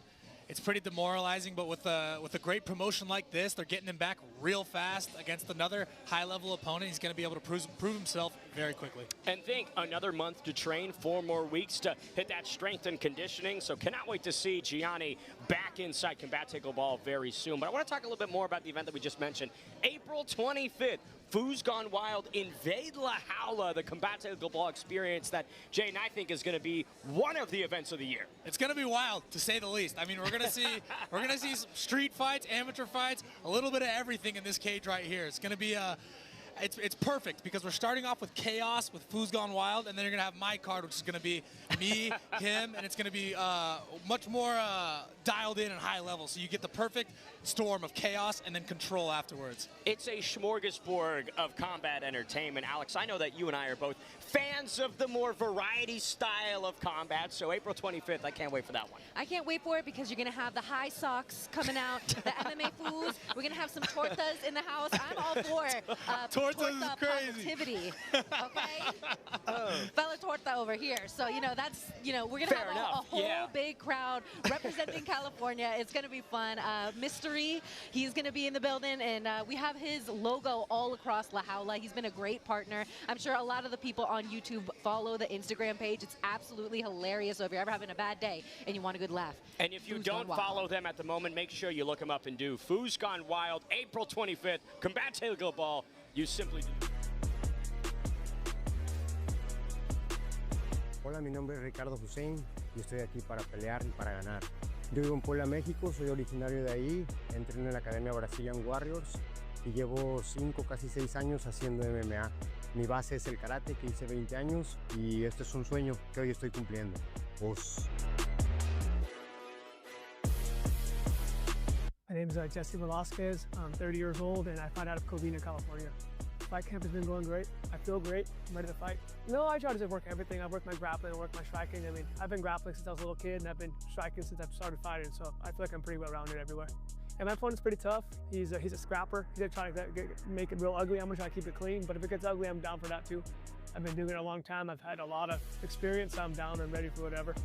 it's pretty demoralizing, but with a great promotion like this, they're getting him back real fast against another high-level opponent. He's going to be able to prove himself very quickly. And think, another month to train, 4 more weeks to hit that strength and conditioning. So cannot wait to see Gianni back inside Combate Global very soon. But I want to talk a little bit more about the event that we just mentioned. April 25th. Foos Gone Wild, invade La Jaula, the Combate Global experience that, Jane, I think is going to be one of the events of the year. It's going to be wild, to say the least. I mean, we're going to see some street fights, amateur fights, a little bit of everything in this cage right here. It's going to be it's perfect because we're starting off with chaos with Foos Gone Wild, and then you're going to have my card, which is going to be me, him, and it's going to be much more dialed in and high level. So you get the perfect storm of chaos and then control afterwards. It's a smorgasbord of combat entertainment. Alex, I know that you and I are both fans of the more variety style of combat, so April 25th, I can't wait for that one. I can't wait for it because you're going to have the high socks coming out, the MMA Foos. We're going to have some tortas in the house. I'm all for tortas is crazy. Positivity, okay? Fella torta over here. So, that's, we're going to have a whole big crowd representing California. It's going to be fun. Mystery, he's going to be in the building, and we have his logo all across La Jaula. He's been a great partner. I'm sure a lot of the people on YouTube follow the Instagram page. It's absolutely hilarious. So if you're ever having a bad day and you want a good laugh. And if you don't follow them at the moment, make sure you look them up and do. Foos Gone Wild, April 25th, Combate Global. You simply do. Hola, mi nombre es Ricardo Hussein y estoy aquí para pelear y para ganar. Yo vivo en Puebla, México, soy originario de ahí, entreno en la Academia Brazilian Warriors y llevo 5, casi 6 años haciendo MMA. Mi base es el karate, que hice 20 años, y este es un sueño que hoy estoy cumpliendo. My name is Jesse Velazquez. I'm 30 years old, and I fight out of Covina, California. Fight camp has been going great. I feel great. I'm ready to fight. No, I try to work everything. I work my grappling, I work my striking. I mean, I've been grappling since I was a little kid, and I've been striking since I've started fighting, so I feel like I'm pretty well-rounded everywhere. And my opponent's pretty tough. He's a scrapper. He's gonna try to make it real ugly. I'm gonna try to keep it clean, but if it gets ugly, I'm down for that too. I've been doing it a long time. I've had a lot of experience. I'm down and ready for whatever.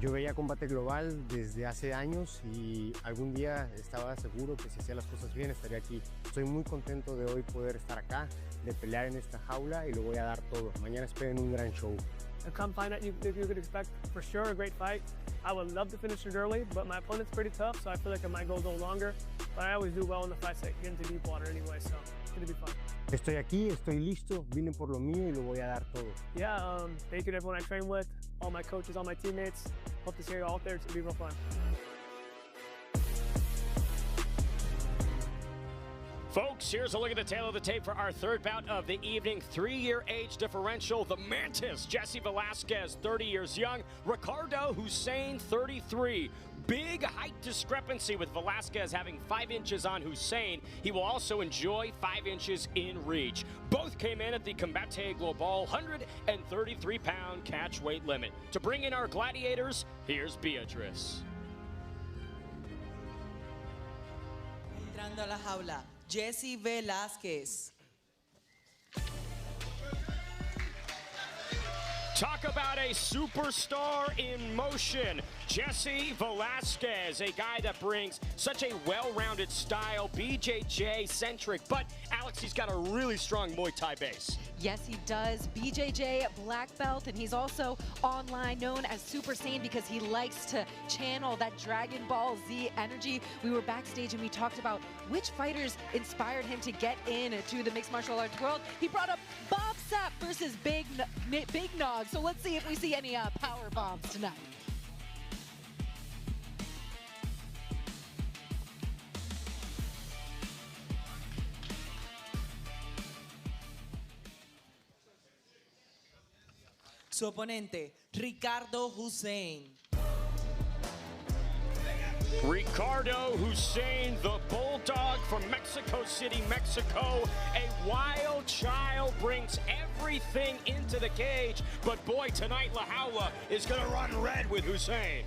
Yo veía Combate Global desde hace años y algún día estaba seguro que si hacía las cosas bien estaría aquí. Estoy muy contento de hoy poder estar acá, de pelear en esta jaula, y lo voy a dar todo. Mañana esperen un gran show. And come find out, you could expect for sure a great fight. I would love to finish it early, but my opponent's pretty tough, so I feel like I might go a little longer. But I always do well in the fights that get into deep water anyway, so it's gonna be fun. Estoy aquí, estoy listo, vine por lo mío y lo voy a dar todo. Yeah, thank you to everyone I train with, all my coaches, all my teammates. Hope to see you all out there. It's gonna be real fun. Folks, here's a look at the tail of the tape for our third bout of the evening. 3-year age differential. The Mantis, Jesse Velazquez, 30 years young. Ricardo Hussein, 33. Big height discrepancy with Velazquez having 5 inches on Hussein. He will also enjoy 5 inches in reach. Both came in at the Combate Global 133-pound catch weight limit. To bring in our gladiators, here's Beatrice. Entrando a la jaula, Jesse Velazquez. Talk about a superstar in motion. Jesse Velazquez, a guy that brings such a well-rounded style, BJJ-centric, but Alex, he's got a really strong Muay Thai base. Yes, he does. BJJ black belt, and he's also online known as Super Saiyan because he likes to channel that Dragon Ball Z energy. We were backstage and we talked about which fighters inspired him to get into the mixed martial arts world. He brought up Bob Sapp versus Big Nog. So let's see if we see any power bombs tonight. Su oponente, Ricardo Hussein. Ricardo Hussein, the Bulldog from Mexico City, Mexico. A wild child, brings everything into the cage. But boy, tonight La Jaula is going to run red with Hussein.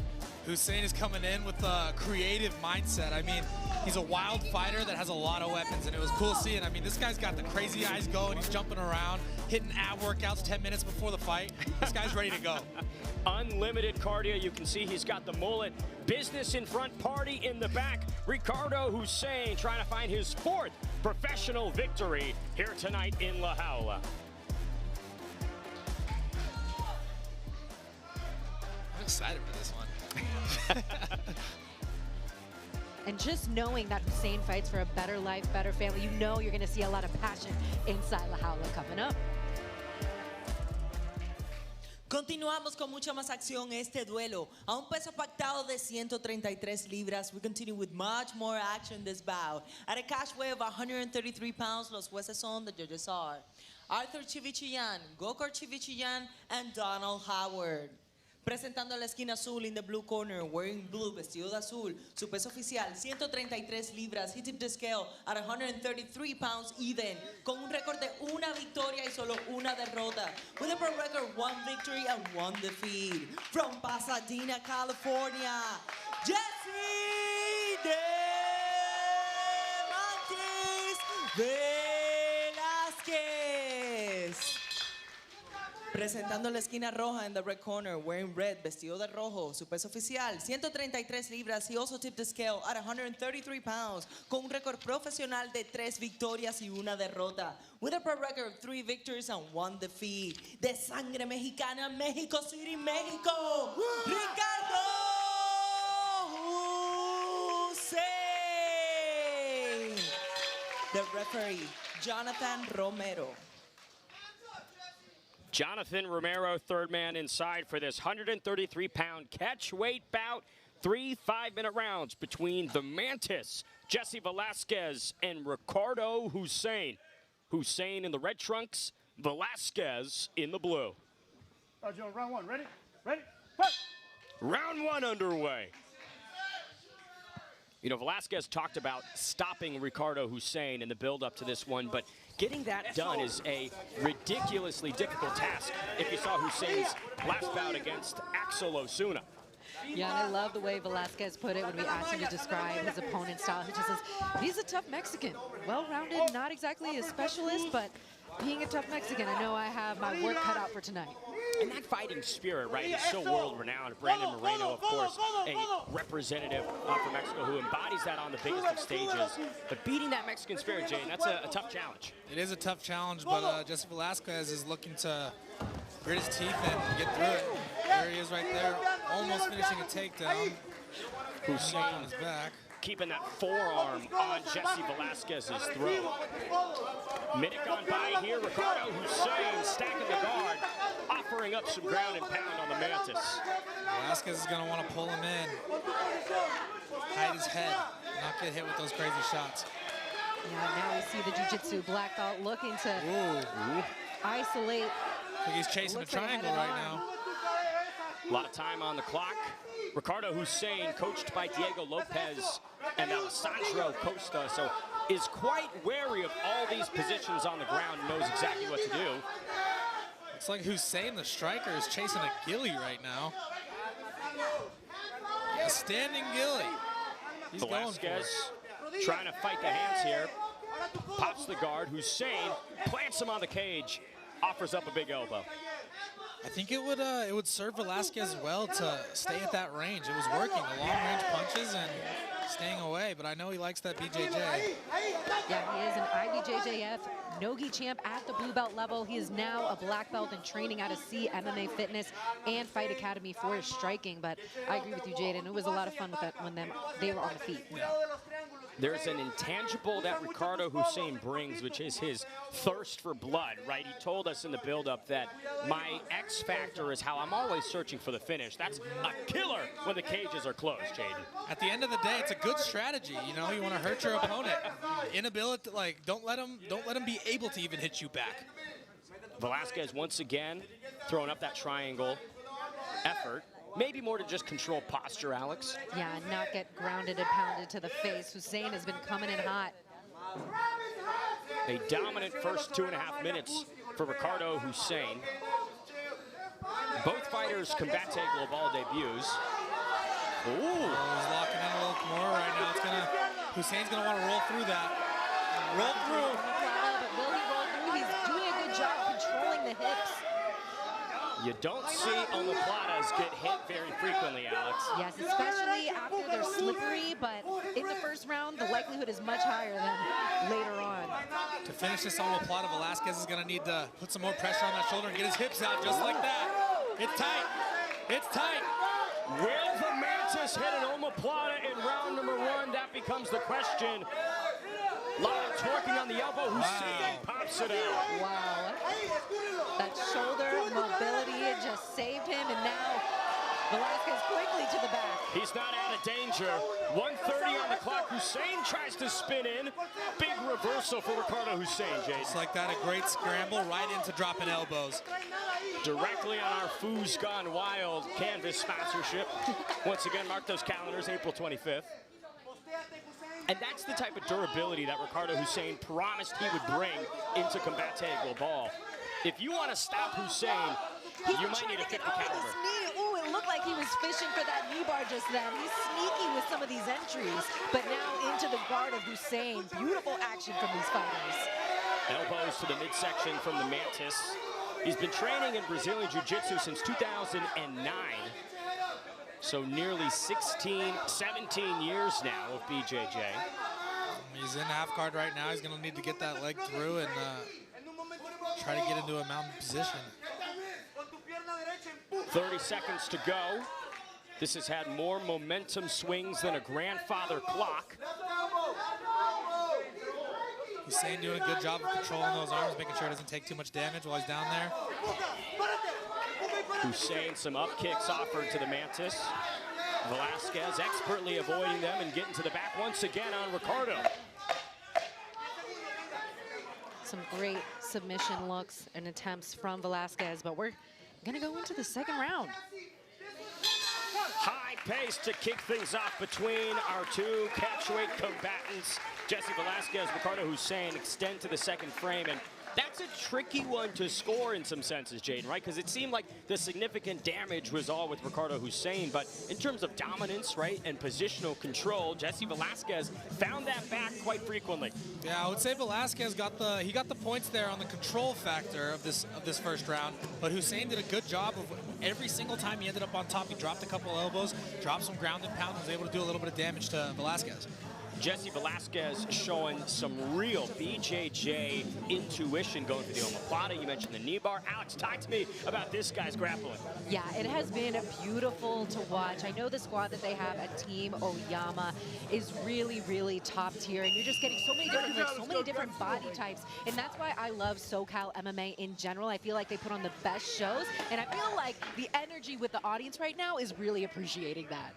Hussein is coming in with a creative mindset. I mean, he's a wild fighter that has a lot of weapons, and it was cool seeing. I mean, this guy's got the crazy eyes going. He's jumping around, hitting ab workouts 10 minutes before the fight. This guy's ready to go. Unlimited cardio. You can see he's got the mullet. Business in front, party in the back. Ricardo Hussein trying to find his 4th professional victory here tonight in La Jaula. I'm excited for this one. And just knowing that Hussein fights for a better life, better family, you know you're going to see a lot of passion inside La Jaula coming up. Continuamos con mucha más acción este duelo. A un peso pactado de 133 libras, we continue with much more action this bout. At a cash weight of 133 pounds, los jueces son, the judges are Arthur Chivichillan, Gokor Chivichillan, and Donald Howard. Presentando la esquina azul in the blue corner, wearing blue, vestido de azul, su peso oficial, 133 libras. He tipped the scale at 133 pounds even, con un récord de una victoria y solo una derrota. With a pro record, 1 victory and 1 defeat. From Pasadena, California, Jesse Velazquez. Presentando la esquina roja in the red corner, wearing red, vestido de rojo, su peso oficial, 133 libras. He also tipped the scale at 133 pounds, con un récord profesional de 3 victorias y una derrota. With a pro record of 3 victories and 1 defeat. De sangre mexicana, Mexico City, Mexico, Ricardo Hussein. The referee, Jonathan Romero. Jonathan Romero, third man inside for this 133-pound catch-weight bout. 3 5-minute rounds between the Mantis, Jesse Velazquez, and Ricardo Hussein. Hussein in the red trunks, Velazquez in the blue. Round 1, ready? Ready? Fight! Round 1 underway. You know, Velazquez talked about stopping Ricardo Hussein in the build-up to this one, but getting that done is a ridiculously difficult task if you saw Hussein's last bout against Axel Osuna. Yeah, and I love the way Velazquez put it when we asked him to describe his opponent's style. He just says, he's a tough Mexican. Well-rounded, not exactly a specialist, but being a tough Mexican, I know I have my work cut out for tonight. And that fighting spirit, right, is so world-renowned. Brandon Moreno, of course, a representative from Mexico who embodies that on the biggest of stages. But beating that Mexican spirit, Jane, that's a tough challenge. It is a tough challenge, but Jesse Velazquez is looking to grit his teeth and get through it. There he is right there, almost finishing a takedown. Hussein on his back. Keeping that forearm on Jesse Velazquez's throat. Minute gone by here, Ricardo Hussein stacking the guard, offering up some ground and pound on the Mantis. Velazquez is going to want to pull him in, hide his head, not get hit with those crazy shots. Yeah, now we see the jiu-jitsu black belt looking to isolate. I think he's chasing a triangle right now. A lot of time on the clock. Ricardo Hussein, coached by Diego Lopez and Alessandro Costa, so is quite wary of all these positions on the ground, knows exactly what to do. Looks like Hussein, the striker, is chasing a ghillie right now. A standing ghillie. He's Velazquez trying to fight the hands here. Pops the guard. Hussein plants him on the cage, offers up a big elbow. I think it would serve Velazquez well to stay at that range. It was working, the long-range punches and staying away, but I know he likes that BJJ. Yeah, he is an IBJJF Nogi champ at the blue belt level. He is now a black belt and training out of C MMA Fitness and Fight Academy for his striking. But I agree with you, Jaden. It was a lot of fun with that when they were on the feet. There's an intangible that Ricardo Hussein brings, which is his thirst for blood, right? He told us in the build-up that my X factor is how I'm always searching for the finish. That's a killer when the cages are closed, Jaden. At the end of the day, it's a good strategy. You know, you want to hurt your opponent. Inability, like, don't let him be able to even hit you back. Velazquez once again throwing up that triangle effort. Maybe more to just control posture, Alex. Yeah, and not get grounded and pounded to the face. Hussein has been coming in hot. A dominant first 2.5 minutes for Ricardo Hussein. Both fighters Combate global debuts. Ooh. He's locking in a little more right now. Hussein's gonna want to roll through that. Roll through. But will he roll through? He's doing a good job controlling the hips. You don't see omoplatas get hit very frequently, Alex. Yes, especially after they're slippery, but in the first round, the likelihood is much higher than later on. To finish this omoplata, Velazquez is going to need to put some more pressure on that shoulder and get his hips out just like that. It's tight. It's tight. Will the Mantis hit an omoplata in round number 1? That becomes the question. A lot of twerking on the elbow. Hussein pops it out. Wow. That shoulder mobility just saved him, and now Velazquez quickly to the back. He's not out of danger. 1:30 on the clock. Hussein tries to spin in. Big reversal for Ricardo Hussein, Jason. Just like that, a great scramble right into dropping elbows. Directly on our Foos Gone Wild canvas sponsorship. Once again, mark those calendars, April 25th. And that's the type of durability that Ricardo Hussein promised he would bring into Combate global. If you want to stop Hussein, you might need a 50 caliber. Ooh, it looked like he was fishing for that knee bar just then. He's sneaky with some of these entries, but now into the guard of Hussein. Beautiful action from these fighters. Elbows to the midsection from the Mantis. He's been training in Brazilian Jiu-Jitsu since 2009. So nearly 16, 17 years now of BJJ. He's in half guard right now. He's going to need to get that leg through and try to get into a mounted position. 30 seconds to go. This has had more momentum swings than a grandfather clock. Hussein doing a good job of controlling those arms, making sure he doesn't take too much damage while he's down there. Hussein, some up kicks offered to the Mantis. Velazquez expertly avoiding them and getting to the back once again on Ricardo. Some great submission looks and attempts from Velazquez, but we're gonna go into the second round. High pace to kick things off between our two catchweight combatants. Jesse Velazquez, Ricardo Hussein extend to the second frame, and that's a tricky one to score in some senses, Jaden, right? Because it seemed like the significant damage was all with Ricardo Hussein, but in terms of dominance, right, and positional control, Jesse Velazquez found that back quite frequently. Yeah, I would say Velazquez got the points there on the control factor of this first round, but Hussein did a good job of every single time he ended up on top. He dropped a couple elbows, dropped some ground and pound, and was able to do a little bit of damage to Velazquez. Jesse Velazquez showing some real BJJ intuition going for the omoplata. You mentioned the knee bar. Alex, talk to me about this guy's grappling. Yeah, it has been beautiful to watch. I know the squad that they have at Team Oyama is really, really top tier, and you're just getting so many different looks, so many different body types, and that's why I love SoCal MMA in general. I feel like they put on the best shows, and I feel like the energy with the audience right now is really appreciating that.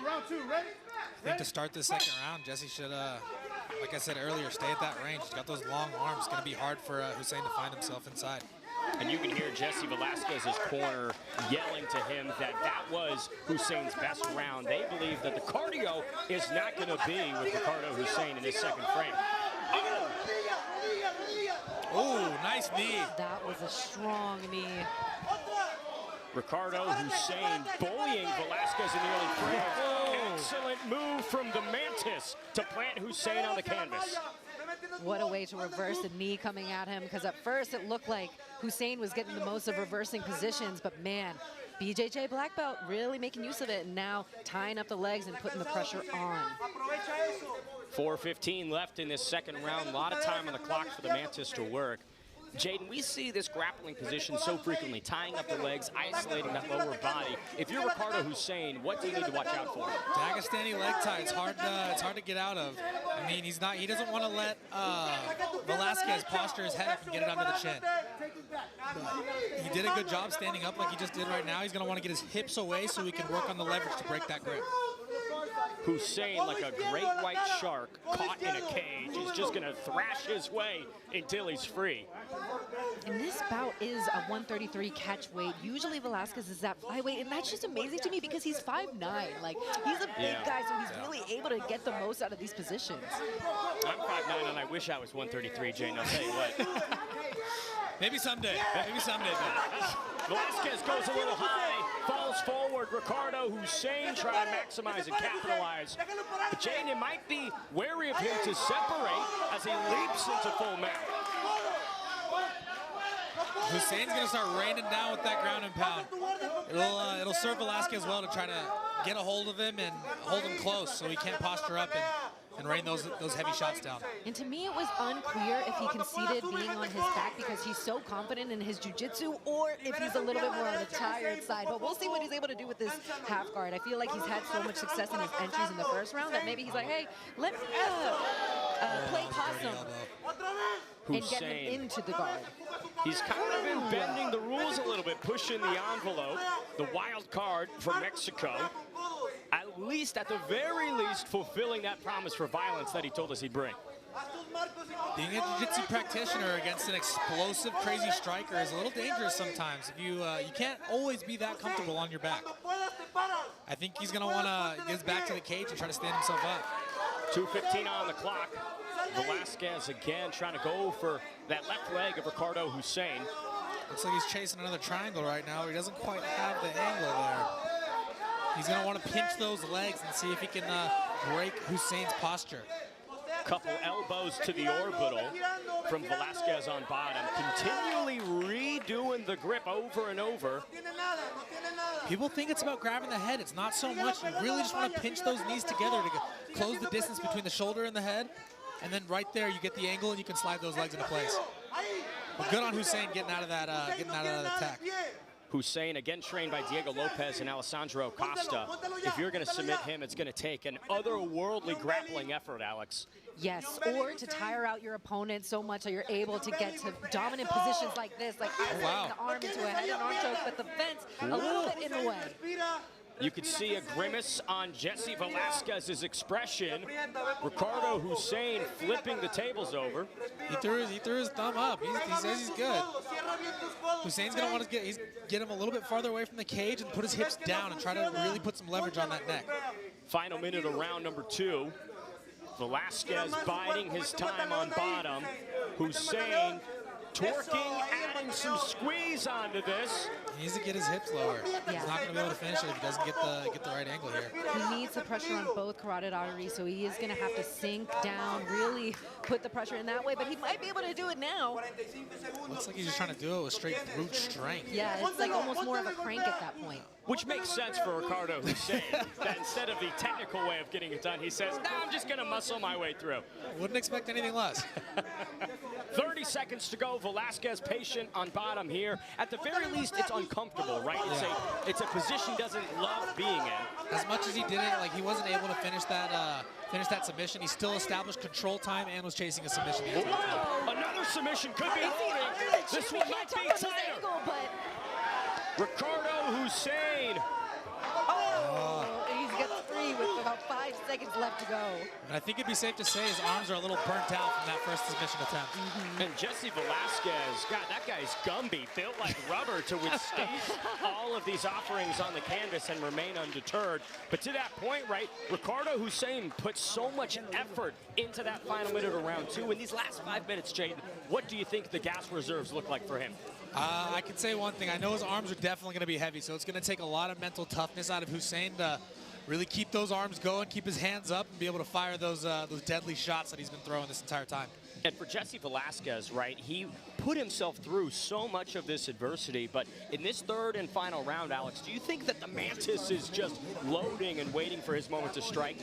Round 2, ready? I think to start this second round, Jesse should, like I said earlier, stay at that range. He's got those long arms. It's going to be hard for Hussein to find himself inside. And you can hear Jesse Velazquez's corner yelling to him that that was Hussein's best round. They believe that the cardio is not going to be with Ricardo Hussein in his second frame. Oh, nice knee. That was a strong knee. Ricardo Hussein bullying Velazquez in the early frame. Excellent move from the Mantis to plant Hussein on the canvas. What a way to reverse the knee coming at him, because at first it looked like Hussein was getting the most of reversing positions, but man, BJJ black belt really making use of it, and now tying up the legs and putting the pressure on. 4:15 left in this second round. A lot of time on the clock for the Mantis to work. Jaden, we see this grappling position so frequently, tying up the legs, isolating that lower body. If you're Ricardo Hussein, what do you need to watch out for? Dagestani leg tie. It's hard to get out of. I mean, he doesn't want to let Velazquez posture his head up and get it under the chin. But he did a good job standing up like he just did right now. He's going to want to get his hips away so he can work on the leverage to break that grip. Hussein, like a great white shark caught in a cage, is just going to thrash his way until he's free. And this bout is a 133 catch weight. Usually Velazquez is that flyweight, and that's just amazing to me because he's 5'9". Like, he's a big guy, so he's really able to get the most out of these positions. I'm 5'9", and I wish I was 133, Jane, I'll tell you what. Maybe someday. Maybe someday, man. Velazquez goes a little high, falls forward. Ricardo Hussein trying to maximize and capitalize. But Jane, it might be wary of him to separate as he leaps into full mount. Hussein's going to start raining down with that ground and pound. It'll serve Velazquez well to try to get a hold of him and hold him close so he can't posture up and rain those heavy shots down. And to me, it was unclear if he conceded being on his back because he's so confident in his jiu-jitsu, or if he's a little bit more on the tired side. But we'll see what he's able to do with this half guard. I feel like he's had so much success in his entries in the first round that maybe he's like, hey, let me play possum and get him into the guard. He's kind of been bending the rules a little bit, pushing the envelope, the wild card from Mexico. At least, at the very least, fulfilling that promise for violence that he told us he'd bring. Being a jiu-jitsu practitioner against an explosive, crazy striker is a little dangerous sometimes. If you can't always be that comfortable on your back. I think he's going to want to get his back to the cage and try to stand himself up. 2:15 on the clock. Velasquez again trying to go for that left leg of Ricardo Hussein. Looks like he's chasing another triangle right now. He doesn't quite have the angle there. He's going to want to pinch those legs and see if he can break Hussein's posture. Couple elbows to the orbital from Velasquez on bottom, continually redoing the grip over and over. People think it's about grabbing the head. It's not so much. You really just want to pinch those knees together to close the distance between the shoulder and the head. And then right there, you get the angle and you can slide those legs into place. But good on Hussein getting out of that attack. Hussein, again trained by Diego Lopez and Alessandro Costa. If you're going to submit him, it's going to take an otherworldly grappling effort, Alex. Yes, or to tire out your opponent so much that you're able to get to dominant positions like this, like isolating the arm into a head and arm choke, but the fence a little bit in the way. You could see a grimace on Jesse Velasquez's expression. Ricardo Hussein flipping the tables over. He threw his thumb up. He says he's good. Hussein's going to want to get him a little bit farther away from the cage and put his hips down and try to really put some leverage on that neck. Final minute of round number 2. Velasquez biding his time on bottom. Hussein torquing, adding some squeeze onto this. He needs to get his hips lower. He's not going to be able to finish it if he doesn't get the right angle here. He needs the pressure on both carotid arteries, so he is going to have to sink down, really put the pressure in that way, but he might be able to do it now. Looks like he's just trying to do it with straight brute strength. Yeah, it's like almost more of a crank at that point. Which makes sense for Ricardo Hussein, that instead of the technical way of getting it done, he says, nah, I'm just going to muscle my way through. Wouldn't expect anything less. 30 seconds to go. Velasquez patient on bottom here. At the very least, it's uncomfortable, right? It's a position he doesn't love being in. As much as he didn't, like he wasn't able to finish that submission, he still established control time and was chasing a submission. Another submission could be holding. This one might be tighter. Ricardo Hussein. He's got 3 with about 5 seconds left to go. And I think it'd be safe to say his arms are a little burnt out from that first submission attempt. And Jesse Velasquez, God, that guy's Gumby, built like rubber to withstand all of these offerings on the canvas and remain undeterred. But to that point, right, Ricardo Hussein put so much effort into that final minute of round 2. In these last 5 minutes, Jade, what do you think the gas reserves look like for him? I can say one thing. I know his arms are definitely going to be heavy, so it's going to take a lot of mental toughness out of Hussein to really keep those arms going, keep his hands up, and be able to fire those deadly shots that he's been throwing this entire time. And for Jesse Velazquez, right, he put himself through so much of this adversity, but in this third and final round, Alex, do you think that the Mantis is just loading and waiting for his moment to strike?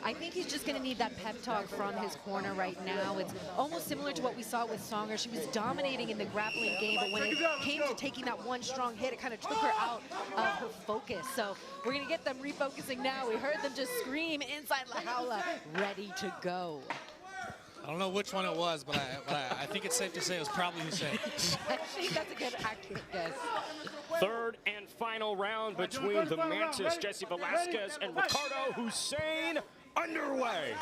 I think he's just going to need that pep talk from his corner right now. It's almost similar to what we saw with Songer. She was dominating in the grappling game, but when it came to taking that one strong hit, it kind of took her out of her focus. So we're going to get them refocusing now. We heard them just scream inside La Jaula, ready to go. I don't know which one it was, but I think it's safe to say it was probably Hussein. I think that's a good accurate guess. Third and final round between the Mantis, Jesse Velazquez, and Ricardo Hussein underway.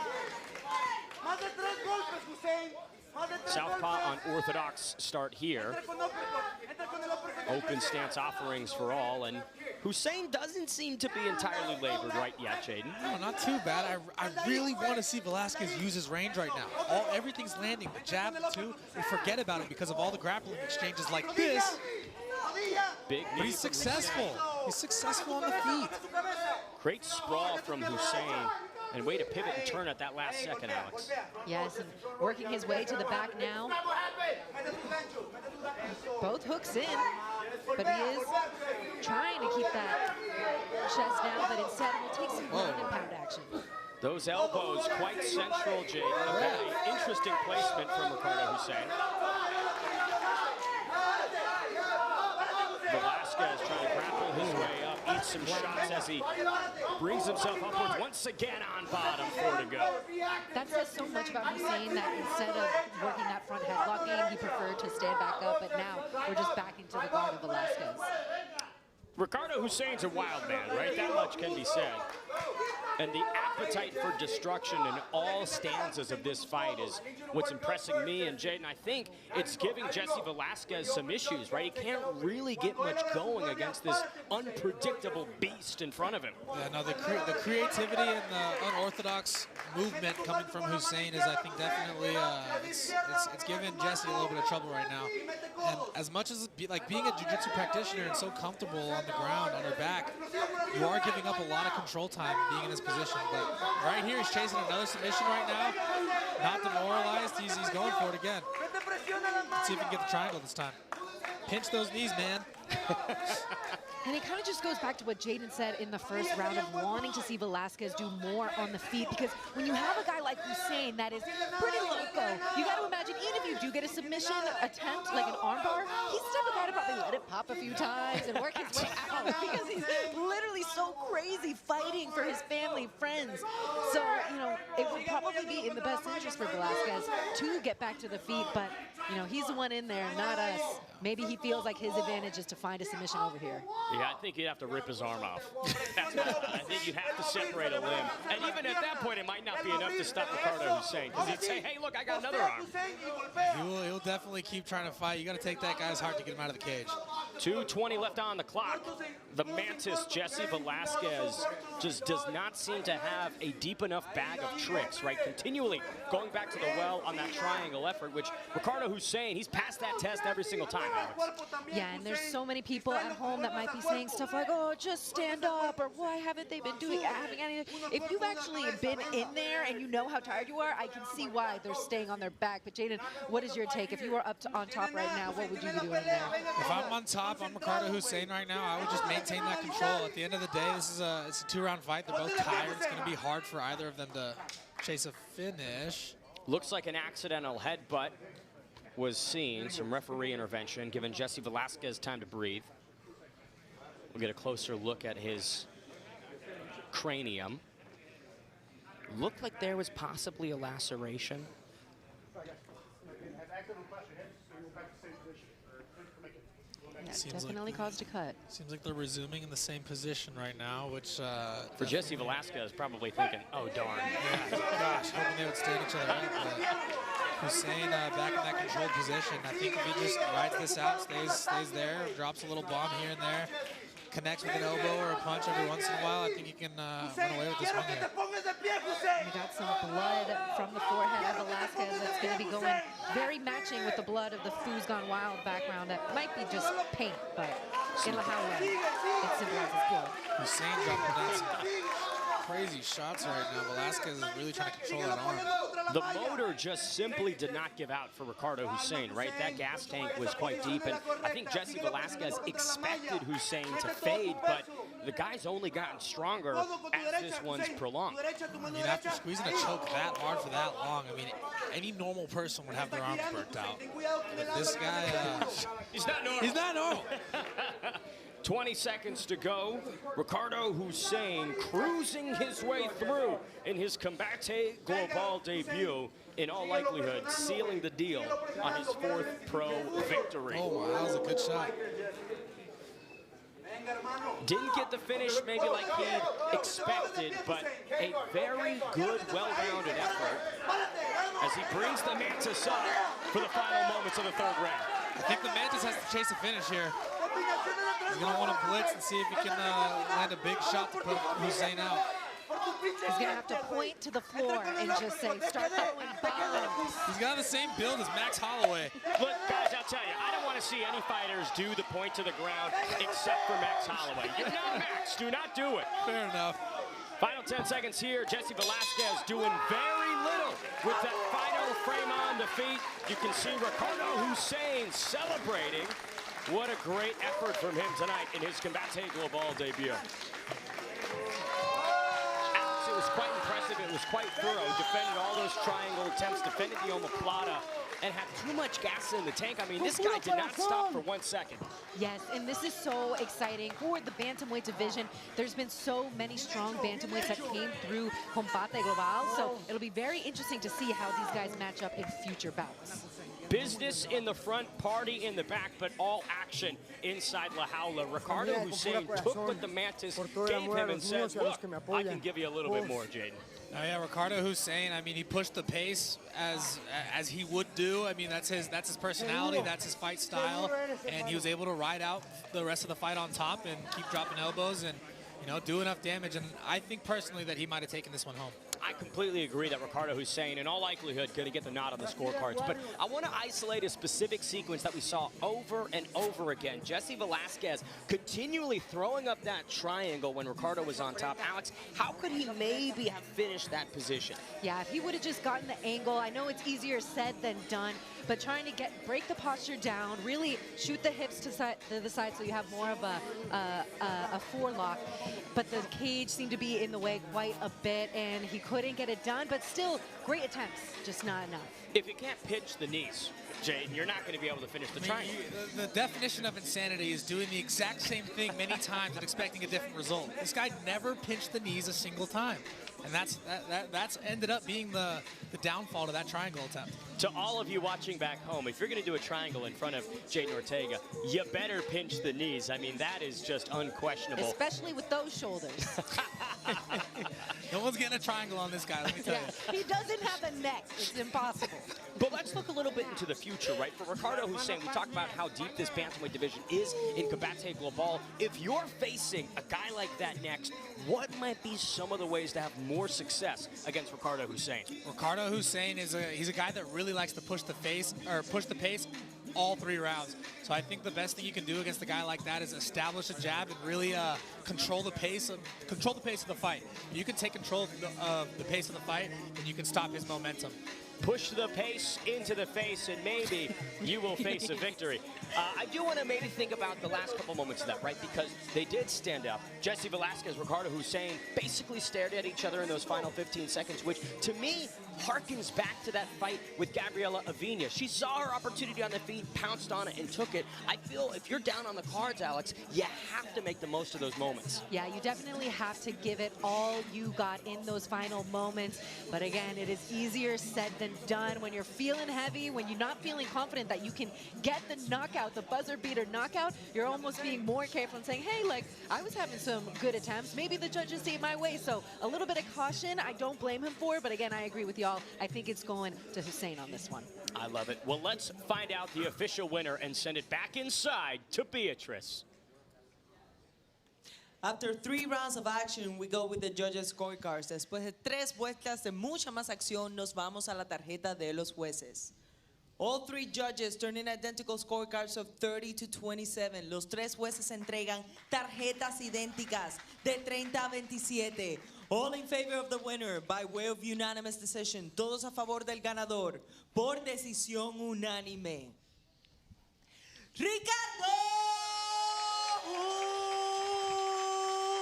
Southpaw unorthodox start here. Open stance offerings for all, and Hussein doesn't seem to be entirely labored right yet, Jaden. No, not too bad. I really want to see Velazquez use his range right now. Everything's landing. The jab, too, we forget about it because of all the grappling exchanges like this. Big but he's successful. He's successful on the feet. Great sprawl from Hussein. And way to pivot and turn at that last second, Alex. Yes, and working his way to the back now. Both hooks in, but he is trying to keep that chest down, but instead will take some ground and pound action. Those elbows quite central, Jaden. A very interesting placement from Ricardo Hussein. Velazquez trying to grapple his way up, eat some shots as he brings himself upwards once again on bottom, 4 to go. That says so much about Hussein that instead of working that front headlock game, he preferred to stand back up, but now we're just back into the guard of Velazquez. Ricardo Hussein's a wild man, right? That much can be said. And the appetite for destruction in all stanzas of this fight is what's impressing me and Jaden. I think it's giving Jesse Velazquez some issues, right? He can't really get much going against this unpredictable beast in front of him. Yeah, no, the creativity and the unorthodox movement coming from Hussein is, I think, definitely it's giving Jesse a little bit of trouble right now. And as much as being a jiu-jitsu practitioner and so comfortable on the ground on her back, you are giving up a lot of control time being in this position. But right here, he's chasing another submission right now. Not demoralized. He's going for it again. Let's see if he can get the triangle this time. Pinch those knees, man. And it kind of just goes back to what Jaden said in the first round of wanting to see Velazquez do more on the feet, because when you have a guy like Hussein that is pretty loco, you got to imagine even if you do get a submission attempt, like an armbar, he's still the guy to probably let it pop a few times and work his way out because he's literally so crazy fighting for his family, friends. So, you know, it would probably be in the best interest for Velazquez to get back to the feet, but, you know, he's the one in there, not us. Maybe he feels like his advantage is to find a submission over here. Yeah, I think you'd have to rip his arm off. That's my thought. I think you'd have to separate a limb. And even at that point, it might not be enough to stop Ricardo Hussein, because he'd say, hey, look, I got another arm. He'll definitely keep trying to fight. You got to take that guy's heart to get him out of the cage. 2:20 left on the clock. The Mantis, Jesse Velazquez, just does not seem to have a deep enough bag of tricks, right? Continually going back to the well on that triangle effort, which Ricardo Hussein, he's passed that test every single time, Alex. Yeah, and there's so many people at home that might be saying stuff like, oh, just stand up, or why haven't they been having anything? If you've actually been in there and you know how tired you are, I can see why they're staying on their back. But Jaden, what is your take? If you were on top right now, what would you be doing there? If I'm on top, I'm Ricardo Hussein right now, I would just maintain that control. At the end of the day, it's a 2-round fight. They're both tired. It's going to be hard for either of them to chase a finish. Looks like an accidental headbutt was seen. Some referee intervention, giving Jesse Velazquez time to breathe. We'll get a closer look at his cranium. Looked like there was possibly a laceration. Yeah, definitely caused a cut. Seems like they're resuming in the same position right now, which... for Jesse Velazquez, probably thinking, oh, darn. Yeah, gosh, hoping they would stand each other up. But Hussein back in that controlled position. I think if he just rides this out, stays there, drops a little bomb here and there, connects with an elbow or a punch every once in a while, I think he can run away with this one here. We got some blood from the forehead of Velazquez that's going to be going very matching with the blood of the Foo's Gone Wild background. That might be just paint, but in La Jaula, it symbolizes blood. Hussein dropped crazy shots right now. Velazquez is really trying to control that arm. The motor just simply did not give out for Ricardo Hussein, right? That gas tank was quite deep, and I think Jesse Velazquez expected Hussein to fade, but the guy's only gotten stronger as this one's prolonged. I mean, after squeezing a choke that hard for that long, I mean, any normal person would have their arms burnt out. But this guy, he's not normal. He's not normal. 20 seconds to go. Ricardo Hussein cruising his way through in his Combate Global debut, in all likelihood sealing the deal on his 4th pro victory. Oh, wow, that was a good shot. Didn't get the finish maybe like he expected, but a very good, well-rounded effort as he brings the Mantis up for the final moments of the 3rd round. I think the Mantis has to chase a finish here. He's going to want to blitz and see if he can land a big shot to put Hussein out. He's going to have to point to the floor and just say, start throwing bombs. He's got the same build as Max Holloway. Look, guys, I'll tell you, I don't want to see any fighters do the point to the ground except for Max Holloway. You're not Max. Do not do it. Fair enough. Final 10 seconds here. Jesse Velazquez doing very little with that final frame on the feet. You can see Ricardo Hussein celebrating. What a great effort from him tonight in his Combate Global debut. Alex, it was quite impressive. It was quite thorough. Defended all those triangle attempts, defended the omoplata, and had too much gas in the tank. I mean, this guy did not stop for 1 second. Yes, and this is so exciting for the bantamweight division. There's been so many strong bantamweights that came through Combate Global, so it'll be very interesting to see how these guys match up in future bouts. Business in the front, party in the back, but all action inside La Jaula. Ricardo Hussein took what the Mantis gave him and said, look, I can give you a little bit more, Jaden. Oh yeah, Ricardo Hussein, I mean, he pushed the pace as he would do. I mean, that's his personality, that's his fight style, and he was able to ride out the rest of the fight on top and keep dropping elbows and, you know, do enough damage. And I think personally that he might have taken this one home. I completely agree that Ricardo Hussein, in all likelihood, going to get the nod on the scorecards. But I want to isolate a specific sequence that we saw over and over again. Jesse Velazquez continually throwing up that triangle when Ricardo was on top. Alex, how could he maybe have finished that position? Yeah, if he would have just gotten the angle, I know it's easier said than done, but trying to break the posture down, really shoot the hips to the side so you have more of a forelock. But the cage seemed to be in the way quite a bit, and he couldn't get it done, but still great attempts, just not enough. If you can't pitch the knees, Jaden, you're not going to be able to finish the triangle. The definition of insanity is doing the exact same thing many times and expecting a different result. This guy never pinched the knees a single time. And that's ended up being the downfall to that triangle attempt. To all of you watching back home, if you're going to do a triangle in front of Jaden Ortega, you better pinch the knees. I mean, that is just unquestionable. Especially with those shoulders. No one's getting a triangle on this guy, let me tell you. He doesn't have a neck. It's impossible. But let's look a little bit into the future, right? For Ricardo Hussein, we talked about how deep this bantamweight division is in Combate Global. If you're facing a guy like that next, what might be some of the ways to have more success against Ricardo Hussein? Ricardo Hussein he's a guy that really likes to push the pace all 3 rounds. So I think the best thing you can do against a guy like that is establish a jab and really control the pace of the fight. You can take control of the pace of the fight, and you can stop his momentum. Push the pace into the face, and maybe you will face a victory. I do want to maybe think about the last couple moments of that, right? Because they did stand up. Jesse Velazquez, Ricardo Hussein basically stared at each other in those final 15 seconds, which to me harkens back to that fight with Gabriela Aviña. She saw her opportunity on the feet, pounced on it, and took it. I feel if you're down on the cards, Alex, you have to make the most of those moments. Yeah, you definitely have to give it all you got in those final moments. But again, it is easier said than done when you're feeling heavy, when you're not feeling confident that you can get the knockout, the buzzer beater knockout. You're almost being more careful and saying, hey, like, I was having some good attempts. Maybe the judges see it my way. So a little bit of caution, I don't blame him for. But again, I agree with y'all. I think it's going to Hussein on this one. I love it. Well, let's find out the official winner and send it back inside to Beatrice. After 3 rounds of action, we go with the judges' scorecards. Después de 3 vueltas de mucha más acción, nos vamos a la tarjeta de los jueces. All 3 judges turn in identical scorecards of 30 to 27. Los 3 jueces entregan tarjetas idénticas de 30 a 27. All in favor of the winner by way of unanimous decision. Todos a favor del ganador por decisión unánime. Ricardo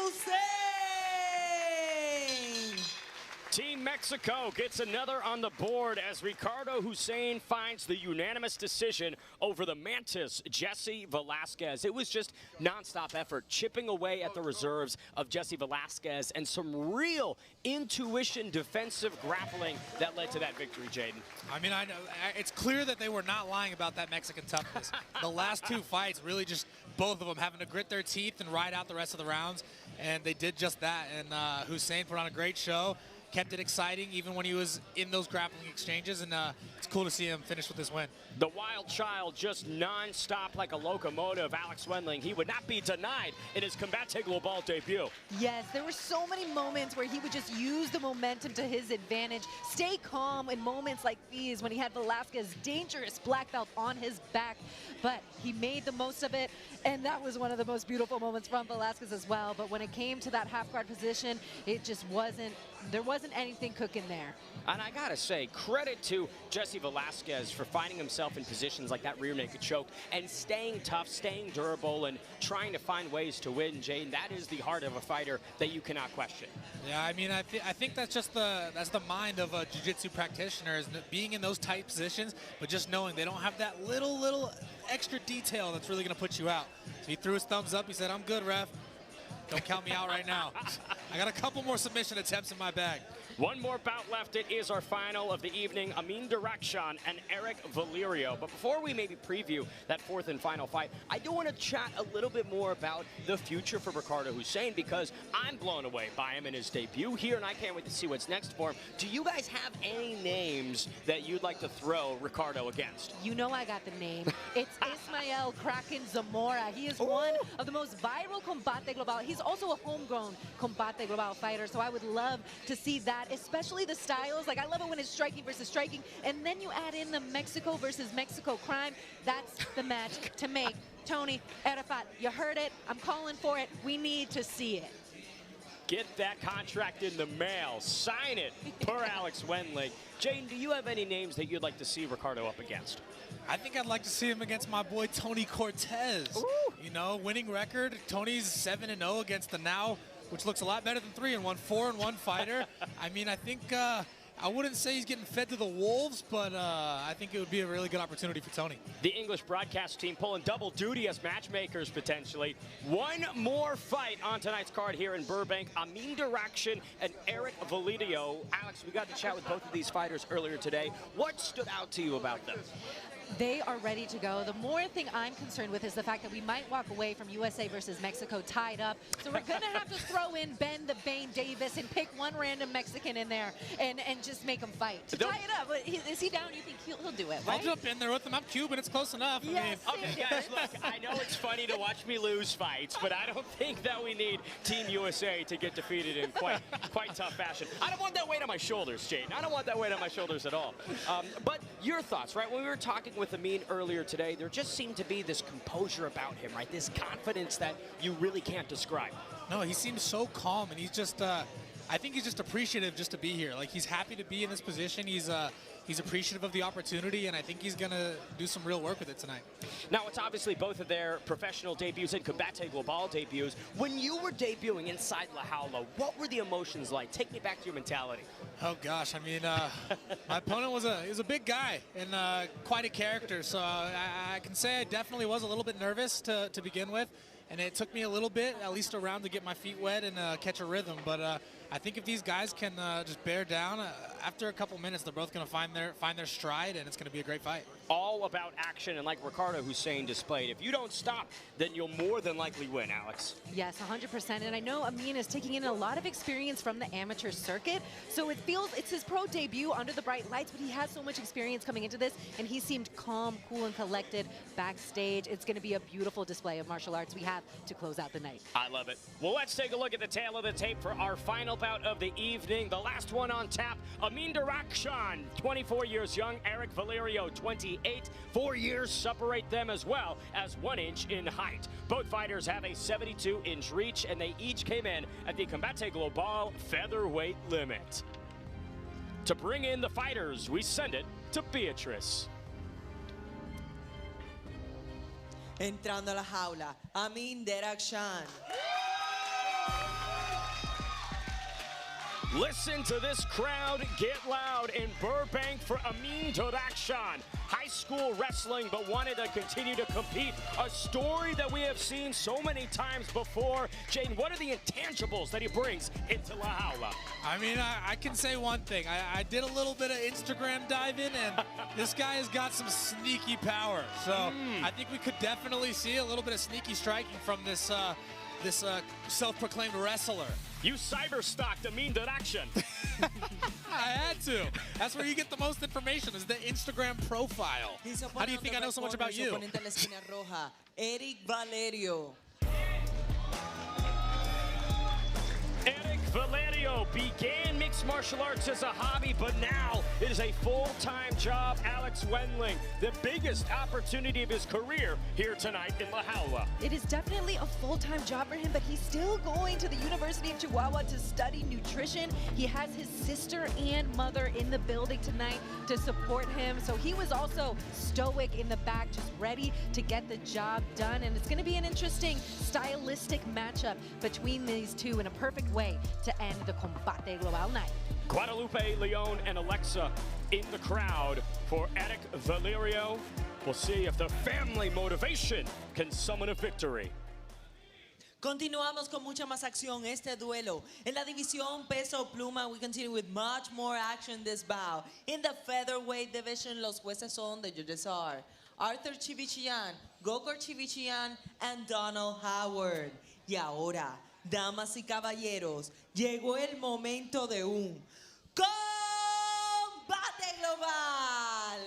Hussein. Team Mexico gets another on the board as Ricardo Hussein finds the unanimous decision over the Mantis, Jesse Velazquez. It was just nonstop effort, chipping away at the reserves of Jesse Velazquez and some real intuition defensive grappling that led to that victory, Jaden. I mean, I know it's clear that they were not lying about that Mexican toughness. The last two fights, really just both of them having to grit their teeth and ride out the rest of the rounds, and they did just that. And Hussein put on a great show. Kept it exciting even when he was in those grappling exchanges, and it's cool to see him finish with this win. The wild child just non-stop like a locomotive, Alex Wendling. He would not be denied in his Combate Global debut. Yes, there were so many moments where he would just use the momentum to his advantage, stay calm in moments like these when he had Velazquez, dangerous black belt on his back, but he made the most of it, and that was one of the most beautiful moments from Velazquez as well. But when it came to that half guard position, it just wasn't, there wasn't anything cooking there. And I gotta say, credit to Jesse Velazquez for finding himself in positions like that rear naked choke and staying tough, staying durable, and trying to find ways to win, Jane. That is the heart of a fighter that you cannot question. Yeah, I mean, I think that's just that's the mind of a jiu-jitsu practitioner, is being in those tight positions, but just knowing they don't have that little extra detail that's really gonna put you out. So he threw his thumbs up. He said, "I'm good, ref. Don't count me out right now. I got a couple more submission attempts in my bag." One more bout left. It is our final of the evening. Amin Derakshan and Erik, Valerio. But before we maybe preview that fourth and final fight, I do want to chat a little bit more about the future for Ricardo Hussein, because I'm blown away by him in his debut here, and I can't wait to see what's next for him. Do you guys have any names that you'd like to throw Ricardo against? You know I got the name. It's Ismael Kraken Zamora. He is one of the most viral Combate Global. He's also a homegrown Combate Global fighter, so I would love to see that, especially the styles. Like, I love it when it's striking versus striking, and then you add in the Mexico versus Mexico crime. That's the match to make. Tony, Arafat, you heard it. I'm calling for it. We need to see it. Get that contract in the mail. Sign it per Alex Wendling. Jane, do you have any names that you'd like to see Ricardo up against? I think I'd like to see him against my boy Tony Cortez. Ooh. You know, winning record. Tony's 7-0 against the now, which looks a lot better than 3-1, 4-1 fighter. I mean, I think I wouldn't say he's getting fed to the wolves, but I think it would be a really good opportunity for Tony. The English broadcast team pulling double duty as matchmakers potentially. One more fight on tonight's card here in Burbank. Amin Derakshan and Erik, Valerio. Alex, we got to chat with both of these fighters earlier today. What stood out to you about them? They are ready to go. The more thing I'm concerned with is the fact that we might walk away from USA versus Mexico tied up. So we're going to have to throw in Ben the Bane Davis and pick one random Mexican in there and just make him fight. To tie it up. Is he down? You think he'll do it, right? I'll jump in there with him. I'm Cuban. It's close enough. Yes, I mean, Okay, guys, look, I know it's funny to watch me lose fights, but I don't think that we need Team USA to get defeated in quite tough fashion. I don't want that weight on my shoulders, Jaden. I don't want that weight on my shoulders at all. But your thoughts, right? When we were talking with Amin earlier today, there just seemed to be this composure about him, right? This confidence that you really can't describe. No, he seems so calm, and he's just, I think he's just appreciative just to be here. Like, he's happy to be in this position. He's appreciative of the opportunity, and I think he's going to do some real work with it tonight. Now, it's obviously both of their professional debuts and Combate Global debuts. When you were debuting inside La Jaula, what were the emotions like? Take me back to your mentality. Oh, gosh. I mean, my opponent was a big guy and quite a character, so I can say I definitely was a little bit nervous to begin with, and it took me a little bit, at least a round, to get my feet wet and catch a rhythm. But I think if these guys can just bear down, after a couple minutes, they're both going to find their stride, and it's going to be a great fight. All about action, and like Ricardo Hussein displayed, if you don't stop, then you'll more than likely win, Alex. Yes, 100%. And I know Amin is taking in a lot of experience from the amateur circuit, so it feels it's his pro debut under the bright lights, but he has so much experience coming into this, and he seemed calm, cool, and collected backstage. It's going to be a beautiful display of martial arts we have to close out the night. I love it. Well, let's take a look at the tail of the tape for our final final bout of the evening. The last one on tap, Amin Derakshan, 24 years young. Erik Valerio, 28. 4 years separate them as well as 1 inch in height. Both fighters have a 72-inch reach, and they each came in at the Combate Global featherweight limit. To bring in the fighters, we send it to Beatrice. Entrando a la jaula, Amin Derakshan. Listen to this crowd get loud in Burbank for Amin Derakshan. High school wrestling, but wanted to continue to compete. A story that we have seen so many times before. Jane, what are the intangibles that he brings into La Jaula? I mean, I can say one thing. I did a little bit of Instagram diving, and this guy has got some sneaky power. So I think we could definitely see a little bit of sneaky striking from this self-proclaimed wrestler. You cyber-stalked Amin Derakshan. I had to. That's where you get the most information, is the Instagram profile. How do you think I know so much about you? Erik Valerio. Erik Valerio began mixed martial arts as a hobby, but now it is a full-time job. Alex Wendling, the biggest opportunity of his career here tonight in La Jaula. It is definitely a full-time job for him, but he's still going to the University of Chihuahua to study nutrition. He has his sister and mother in the building tonight to support him. So he was also stoic in the back, just ready to get the job done. And it's going to be an interesting stylistic matchup between these two in a perfect way to end the Combate Global night. Guadalupe, Leon, and Alexa in the crowd for Erik Valerio. We'll see if the family motivation can summon a victory. Continuamos con mucha más acción este duelo. En la división peso pluma, we continue with much more action this bout. In the featherweight division, los jueces son the judges are Arthur Chivichian, Gokor Chivichian, and Donald Howard. Y ahora, damas y caballeros, llegó el momento de un combate global.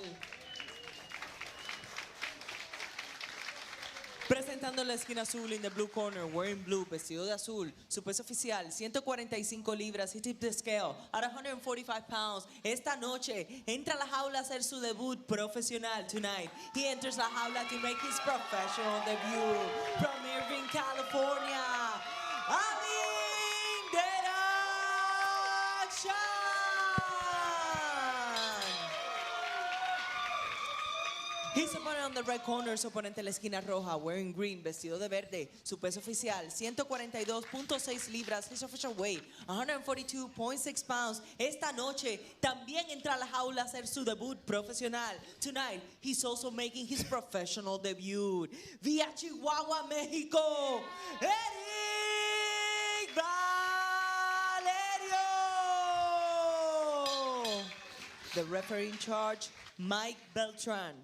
Presentando la esquina azul, in the blue corner, wearing blue, vestido de azul, su peso oficial, 145 libras, he tipped the scale at 145 pounds. Esta noche entra a la jaula a hacer su debut profesional. Tonight, he enters la jaula to make his professional debut. From Irvine, California, Amin Derakshan. His opponent on the red corner, su oponente en la esquina roja, wearing green, vestido de verde, su peso oficial, 142.6 libras, his official weight, 142.6 pounds. Esta noche también entra a la jaula a hacer su debut profesional. Tonight, he's also making his professional debut. Via Chihuahua, Mexico, Erik Valerio. The referee in charge, Mike Beltran.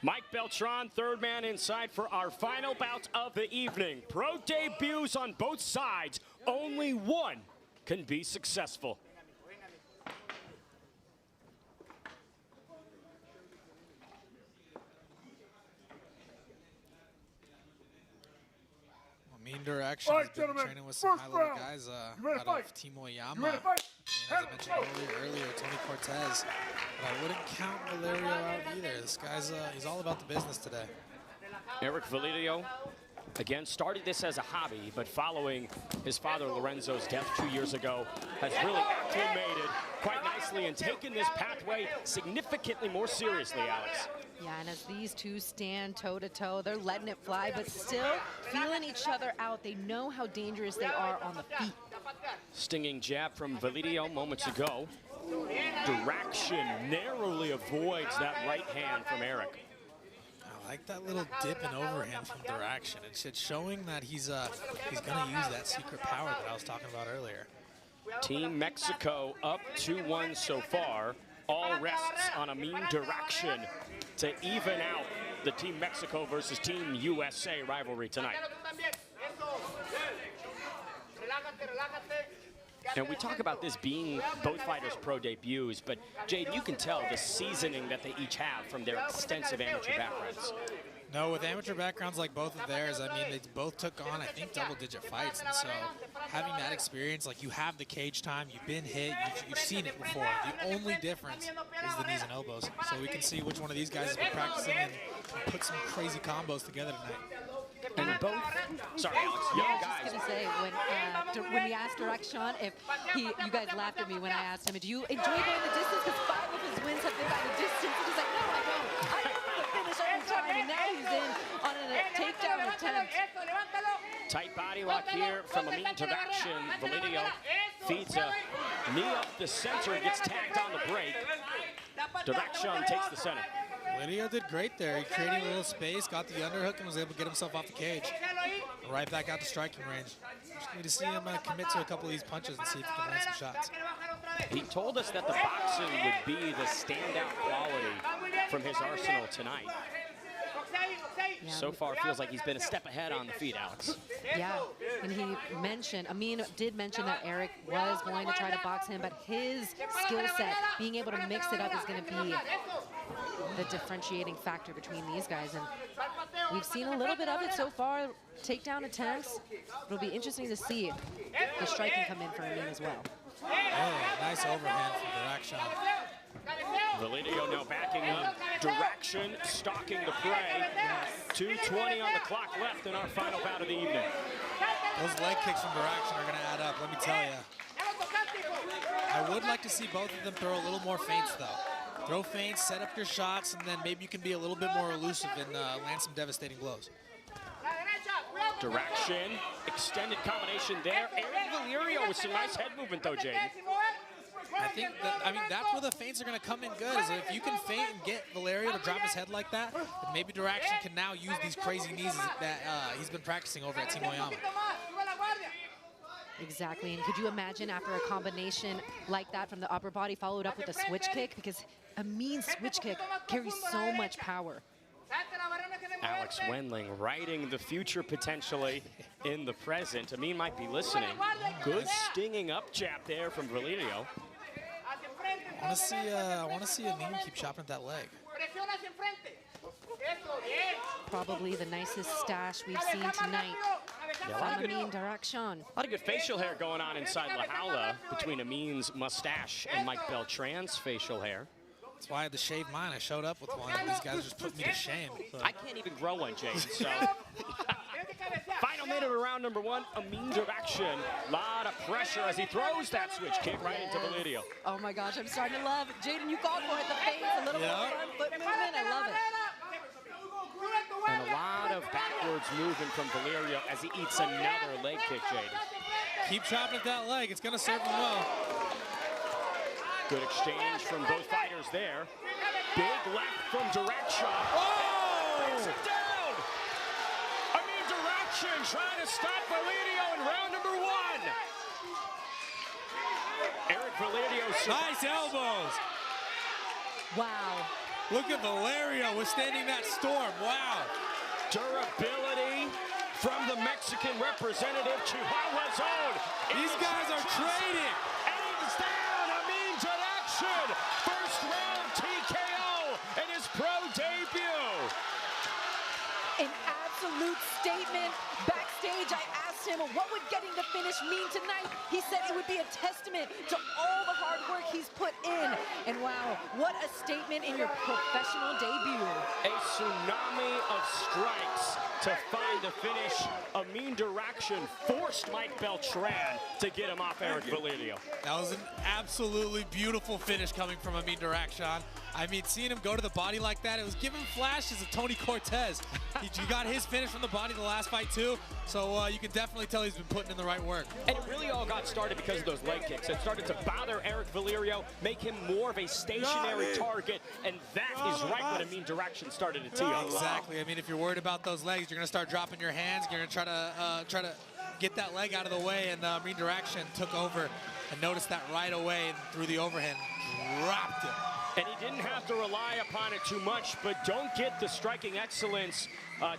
Mike Beltran, third man inside for our final bout of the evening. Pro debuts on both sides. Only one can be successful. Amin Derakshan has been training with some high-level guys out of Team Oyama. As I mentioned earlier, Tony Cortez. But I wouldn't count Valerio out either. This guy's he's all about the business today. Erik Valerio, again, started this as a hobby, but following his father Lorenzo's death 2 years ago, has really acclimated quite nicely and taken this pathway significantly more seriously, Alex. Yeah, and as these two stand toe-to-toe, they're letting it fly, but still feeling each other out. They know how dangerous they are on the feet. Stinging jab from Valerio moments ago. Derakshan narrowly avoids that right hand from Erik. I like that little dip and overhand from Derakshan. It's showing that he's gonna use that secret power that I was talking about earlier. Team Mexico up 2-1 so far. All rests on Amin Derakshan to even out the Team Mexico versus Team USA rivalry tonight. And we talk about this being both fighters' pro debuts, but Jade, you can tell the seasoning that they each have from their extensive amateur backgrounds. No, with amateur backgrounds like both of theirs, I mean, they both took on, I think, double-digit fights. And so having that experience, like you have the cage time, you've been hit, you've seen it before. The only difference is the knees and elbows. So we can see which one of these guys has been practicing and put some crazy combos together tonight. And both, sorry, Alex, young I was guys. just going to say, when we asked Derakshan if you guys laughed at me when I asked him, do you enjoy going the distance? Because 5 of his wins have been by the distance. And he's like, no, I don't. I want to finish every time. And now he's in on a takedown attempt. Tight body lock here from Amin Derakshan. Valerio feeds a knee up the center and gets tagged on the break. Derakshan takes the center. Valerio did great there. He created a little space, got the underhook, and was able to get himself off the cage. Right back out to striking range. Just need to see him commit to a couple of these punches and see if he can land some shots. He told us that the boxing would be the standout quality from his arsenal tonight. Yeah. So far, feels like he's been a step ahead on the feet, Alex. Yeah, and he mentioned, Amin did mention that Erik was going to try to box him, but his skill set, being able to mix it up, is going to be the differentiating factor between these guys. And we've seen a little bit of it so far, takedown attempts. It'll be interesting to see the striking come in for Amin as well. Oh, nice overhand from Derakshan. Valerio now backing up. Derakshan stalking the prey. 2:20 on the clock left in our final bout of the evening. Those leg kicks from Derakshan are going to add up, let me tell you. I would like to see both of them throw a little more feints, though. Throw feints, set up your shots, and then maybe you can be a little bit more elusive and land some devastating blows. Derakshan, extended combination there. Erik Valerio with some nice head movement, though, Jaden. I think that, I mean, that's where the feints are going to come in good, is if you can feint and get Valerio to drop his head like that, then maybe Derakshan can now use these crazy knees that he's been practicing over at Team Oyama. Exactly, and could you imagine after a combination like that from the upper body followed up with a switch kick? Because Amin's switch kick carries so much power. Alex Wendling writing the future potentially in the present. Amin might be listening. Good stinging up jab there from Valerio. I want to see Amin keep chopping at that leg. Probably the nicest stash we've seen tonight from Amin Derakshan. A lot of good facial hair going on inside La Jaula between Amin's mustache and Mike Beltran's facial hair. That's why I had to shave mine. I showed up with one, and these guys just put me to shame. So. I can't even grow one, James. So. Final minute of round number 1, Amin Derakshan. A lot of pressure as he throws that switch kick right into Valerio. Oh my gosh, I'm starting to love it. Jaden, you called for it, the face, a little more front foot movement. I love it. And a lot of backwards movement from Valerio as he eats another leg kick, Jaden. Keep chopping at that leg. It's going to serve him well. Good exchange from both fighters there. Big left from Derakshan. Oh! Brings it down! Amin Derakshan trying to stop Valerio in round number 1. Erik Valerio. Nice elbows. Wow. Look at Valerio withstanding that storm. Wow. Durability from the Mexican representative, Chihuahua's own. These guys are trading. And he's down, Amin Derakshan. First round TKO in his pro debut. An absolute statement. Backstage, I asked him what would getting the finish mean tonight. He said it would be a testament to all the hard work he's put in. And wow, what a statement in your professional debut. A tsunami of strikes to find the finish. Amin Derakshan forced Mike Beltran to get him off Erik Valerio. That was an absolutely beautiful finish coming from Amin Derakshan. I mean, seeing him go to the body like that, it was giving flashes of Tony Cortez. He got his finish from the body the last fight too, so you can definitely tell he's been putting in the right work. And it really all got started because of those leg kicks. It started to bother Erik Valerio, make him more of a stationary target, and that is right when Amin Derakshan started to tee up. Exactly. I mean, if you're worried about those legs, you're going to start dropping your hands. You're going to try to get that leg out of the way, and Amin Derakshan took over and noticed that right away and threw the overhand, dropped it. And he didn't have to rely upon it too much, but don't get the striking excellence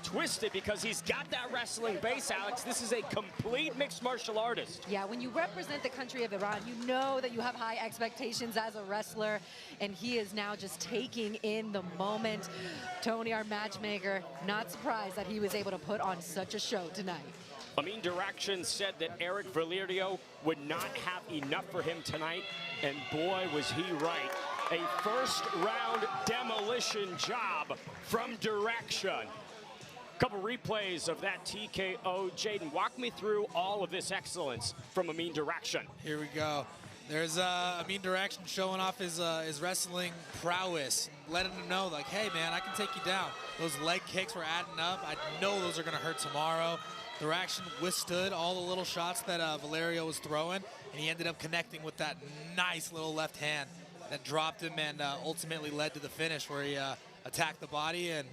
twisted, because he's got that wrestling base, Alex. This is a complete mixed martial artist. Yeah, when you represent the country of Iran, you know that you have high expectations as a wrestler, and he is now just taking in the moment. Tony, our matchmaker, not surprised that he was able to put on such a show tonight. Amin Derakshan said that Erik Valerio would not have enough for him tonight, and boy, was he right. A first-round demolition job from Derakshan. Couple replays of that TKO. Jaden, walk me through all of this excellence from Amin Derakshan. Here we go. There's Amin Derakshan showing off his wrestling prowess, letting him know, like, hey, man, I can take you down. Those leg kicks were adding up. I know those are going to hurt tomorrow. Derakshan withstood all the little shots that Valerio was throwing, and he ended up connecting with that nice little left hand that dropped him and ultimately led to the finish, where he attacked the body, and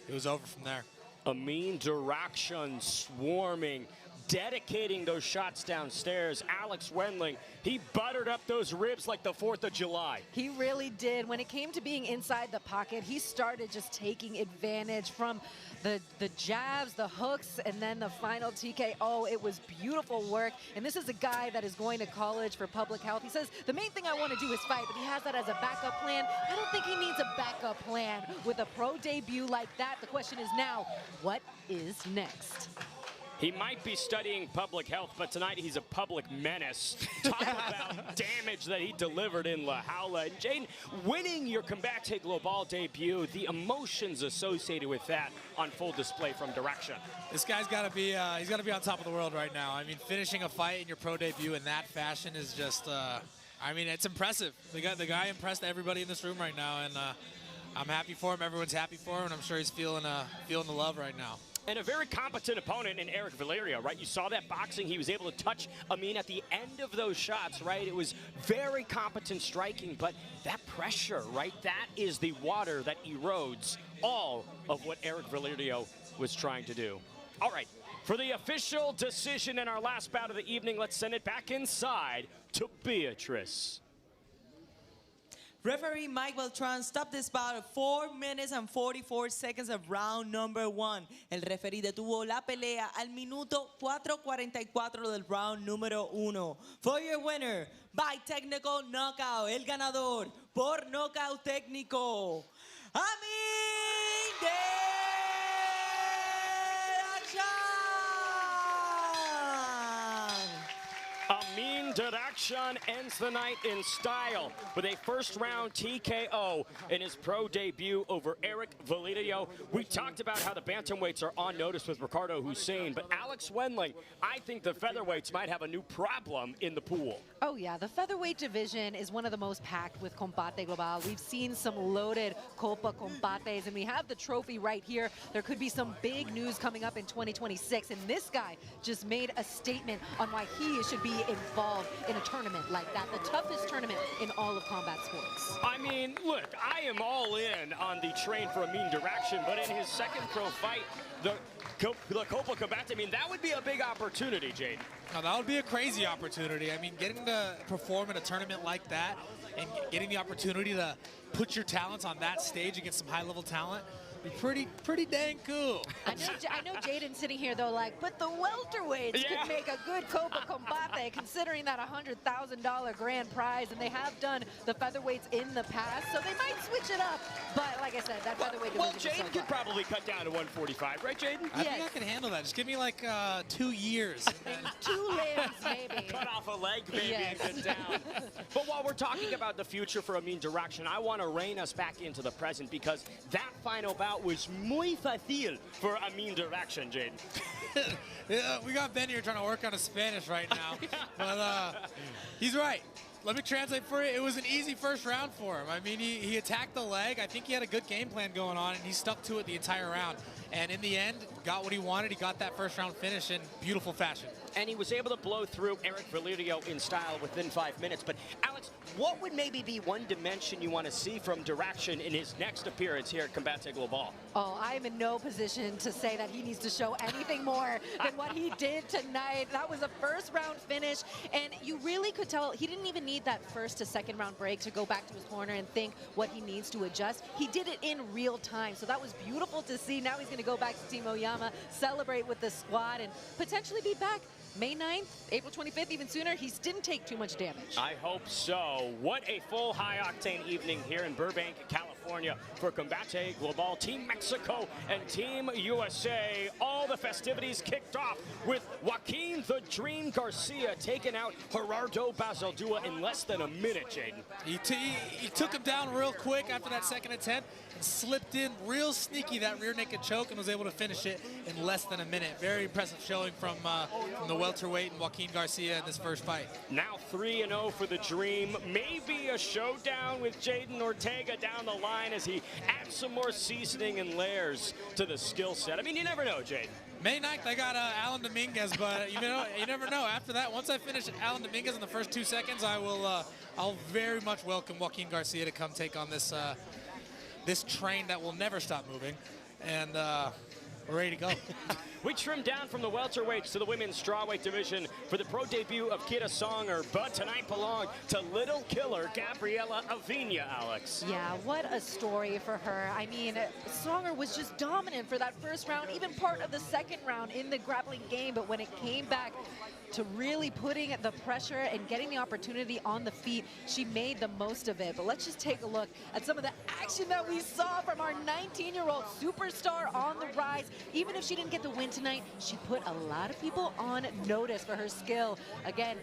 it was over from there. Amin Derakshan swarming, dedicating those shots downstairs. Alex Wendling, he buttered up those ribs like the 4th of July. He really did. When it came to being inside the pocket, he started just taking advantage from the jabs, the hooks, and then the final TKO. It was beautiful work. And this is a guy that is going to college for public health. He says, the main thing I want to do is fight, but he has that as a backup plan. I don't think he needs a backup plan with a pro debut like that. The question is now, what is next? He might be studying public health, but tonight he's a public menace. Talk about damage that he delivered in La Jaula. And Jaden, winning your Combate Global debut, the emotions associated with that on full display from Derakshan. This guy's got to be he's got to be on top of the world right now. I mean, finishing a fight in your pro debut in that fashion is just, I mean, it's impressive. The guy impressed everybody in this room right now, and I'm happy for him. Everyone's happy for him, and I'm sure he's feeling the love right now. And a very competent opponent in Erik Valerio, right? You saw that boxing. He was able to touch Amin at the end of those shots, right? It was very competent striking, but that pressure, right? That is the water that erodes all of what Erik Valerio was trying to do. All right, for the official decision in our last bout of the evening, let's send it back inside to Beatrice. Referee Mike Beltran stopped this bout at 4 minutes and 44 seconds of round number 1. El referee detuvo la pelea al minuto 4:44 del round número 1. For your winner, by technical knockout, el ganador por knockout técnico, Amin Derakshan. Amin Derakshan ends the night in style with a first-round TKO in his pro debut over Erik Valerio. We talked about how the bantamweights are on notice with Ricardo Hussein, but Alex Wendling, I think the featherweights might have a new problem in the pool. Oh yeah, the featherweight division is one of the most packed with Combate Global. We've seen some loaded Copa Combates, and we have the trophy right here. There could be some big news coming up in 2026, and this guy just made a statement on why he should be involved in a tournament like that, the toughest tournament in all of combat sports. I mean, look, I am all in on the train for Amin Derakshan, but in his second pro fight, the Copa Combate, I mean, that would be a big opportunity, Jade. Now, that would be a crazy opportunity. I mean, getting to perform in a tournament like that and getting the opportunity to put your talents on that stage against some high-level talent be pretty dang cool. I know Jaden sitting here, though, like, but the welterweights could make a good Copa Combate, considering that $100,000 grand prize, and they have done the featherweights in the past, so they might switch it up. But like I said, that featherweight division is so Jaden could probably cut down to 145, right, Jaden? I think I can handle that. Just give me like 2 years. 2 limbs, maybe. Cut off a leg, maybe, and get down. But while we're talking about the future for Amin Derakshan, I want to rein us back into the present, because that final bout was muy fácil for Amin Derakshan, Jaden. Yeah, we got Ben here trying to work on his Spanish right now. But he's right. Let me translate for you. It was an easy first round for him. I mean, he attacked the leg. I think he had a good game plan going on, and he stuck to it the entire round. And in the end, got what he wanted. He got that first round finish in beautiful fashion. And he was able to blow through Erik Valerio in style within 5 minutes. But Alex, what would maybe be one dimension you want to see from Derakshan in his next appearance here at Combate Global? Oh, I am in no position to say that he needs to show anything more than what he did tonight. That was a first round finish, and you really could tell he didn't even need that first to second round break to go back to his corner and think what he needs to adjust. He did it in real time, so that was beautiful to see. Now he's going to go back to Team Oyama, celebrate with the squad, and potentially be back May 9th, April 25th, even sooner. He didn't take too much damage. I hope so. What a full high-octane evening here in Burbank, California for Combate Global, Team Mexico and Team USA. All the festivities kicked off with Joaquin the Dream Garcia taking out Gerardo Bazaldua in less than a minute, Jaden. He took him down real quick after that second attempt and slipped in real sneaky that rear naked choke and was able to finish it in less than a minute. Very impressive showing from the welterweight and Joaquin Garcia in this first fight. Now 3-0 for the Dream. Maybe a showdown with Jaden Ortega down the line as he adds some more seasoning and layers to the skill set. I mean, you never know, Jaden. May 9th, I got Alan Dominguez, but you never know. After that, once I finish Alan Dominguez in the first 2 seconds, I'll very much welcome Joaquin Garcia to come take on this this train that will never stop moving, and we're ready to go. We trimmed down from the welterweights to the women's strawweight division for the pro debut of Kira Songer, but tonight belonged to little killer Gabriela Aviña, Alex. Yeah, what a story for her. I mean, Songer was just dominant for that first round, even part of the second round in the grappling game, but when it came back to really putting the pressure and getting the opportunity on the feet, she made the most of it. But let's just take a look at some of the action that we saw from our 19-year-old superstar on the rise. Even if she didn't get the win tonight, she put a lot of people on notice for her skill. Again,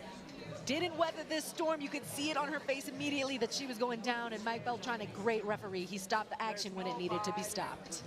didn't weather this storm. You could see it on her face immediately that she was going down, and Mike Beltran, a great referee. He stopped the action when it needed to be stopped.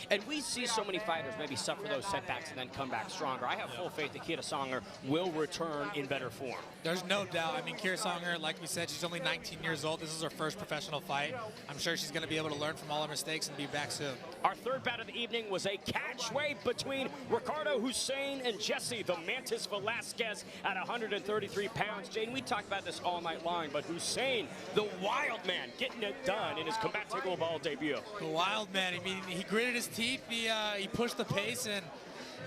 And we see so many fighters maybe suffer those setbacks and then come back stronger. I have full faith that Kira Songer will return in better form. There's no doubt. I mean, Kira Songer, like we said, she's only 19 years old. This is her first professional fight. I'm sure she's going to be able to learn from all her mistakes and be back soon. Our third bout of the evening was a catchweight between Ricardo, Hussein, and Jesse, the Mantis Velazquez, at 133 pounds. Jane, we talked about this all night long, but Hussein, the wild man, getting it done in his Combate Global debut. The wild man. I mean, he gritted his teeth. He pushed the pace, and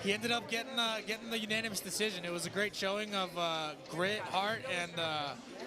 he ended up getting the unanimous decision. It was a great showing of grit, heart, and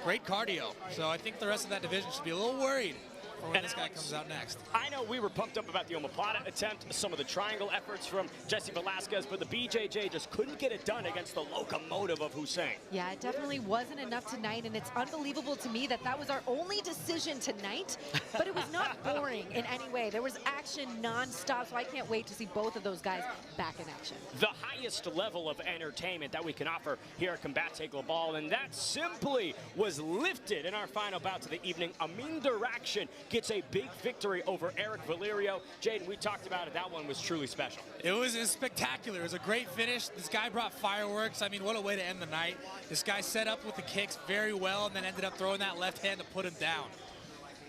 great cardio. So I think the rest of that division should be a little worried for when this guy comes out next. I know we were pumped up about the omoplata attempt, some of the triangle efforts from Jesse Velazquez, but the BJJ just couldn't get it done against the locomotive of Hussein. Yeah, it definitely wasn't enough tonight, and it's unbelievable to me that that was our only decision tonight, but it was not boring in any way. There was action non-stop, so I can't wait to see both of those guys back in action. The highest level of entertainment that we can offer here at Combate Global, and that simply was lifted in our final bout of the evening. Amin Derakshan gets a big victory over Erik Valerio. Jaden, we talked about it. That one was truly special. It was spectacular. It was a great finish. This guy brought fireworks. I mean, what a way to end the night. This guy set up with the kicks very well and then ended up throwing that left hand to put him down.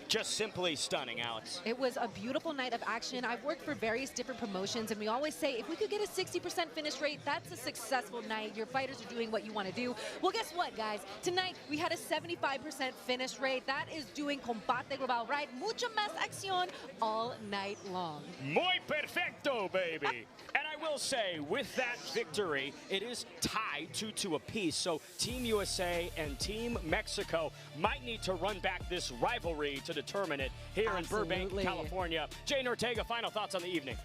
Just simply stunning, Alex. It was a beautiful night of action. I've worked for various different promotions, and we always say if we could get a 60% finish rate, that's a successful night. Your fighters are doing what you want to do. Well, guess what, guys? Tonight, we had a 75% finish rate. That is doing Combate Global, right? Mucha más acción all night long. Muy perfecto, baby. And I will say, with that victory, it is tied 2-2 apiece. So Team USA and Team Mexico might need to run back this rivalry to determine it here Absolutely. in Burbank, California. Jane Ortega, final thoughts on the evening.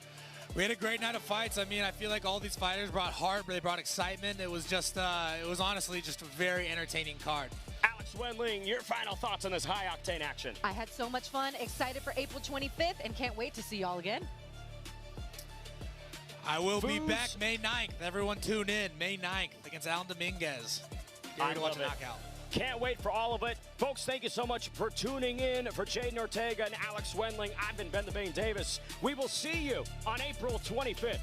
We had a great night of fights. I mean, I feel like all these fighters brought heart, they brought excitement. It was just, it was honestly just a very entertaining card. Alex Wenling, your final thoughts on this high-octane action. I had so much fun, excited for April 25th, and can't wait to see y'all again. I will be back May 9th. Everyone tune in May 9th against Alan Dominguez. Get ready to watch a knockout. Can't wait for all of it. Folks, thank you so much for tuning in. For Jaden Ortega and Alex Wenling, I've been Ben the Bane Davis. We will see you on April 25th.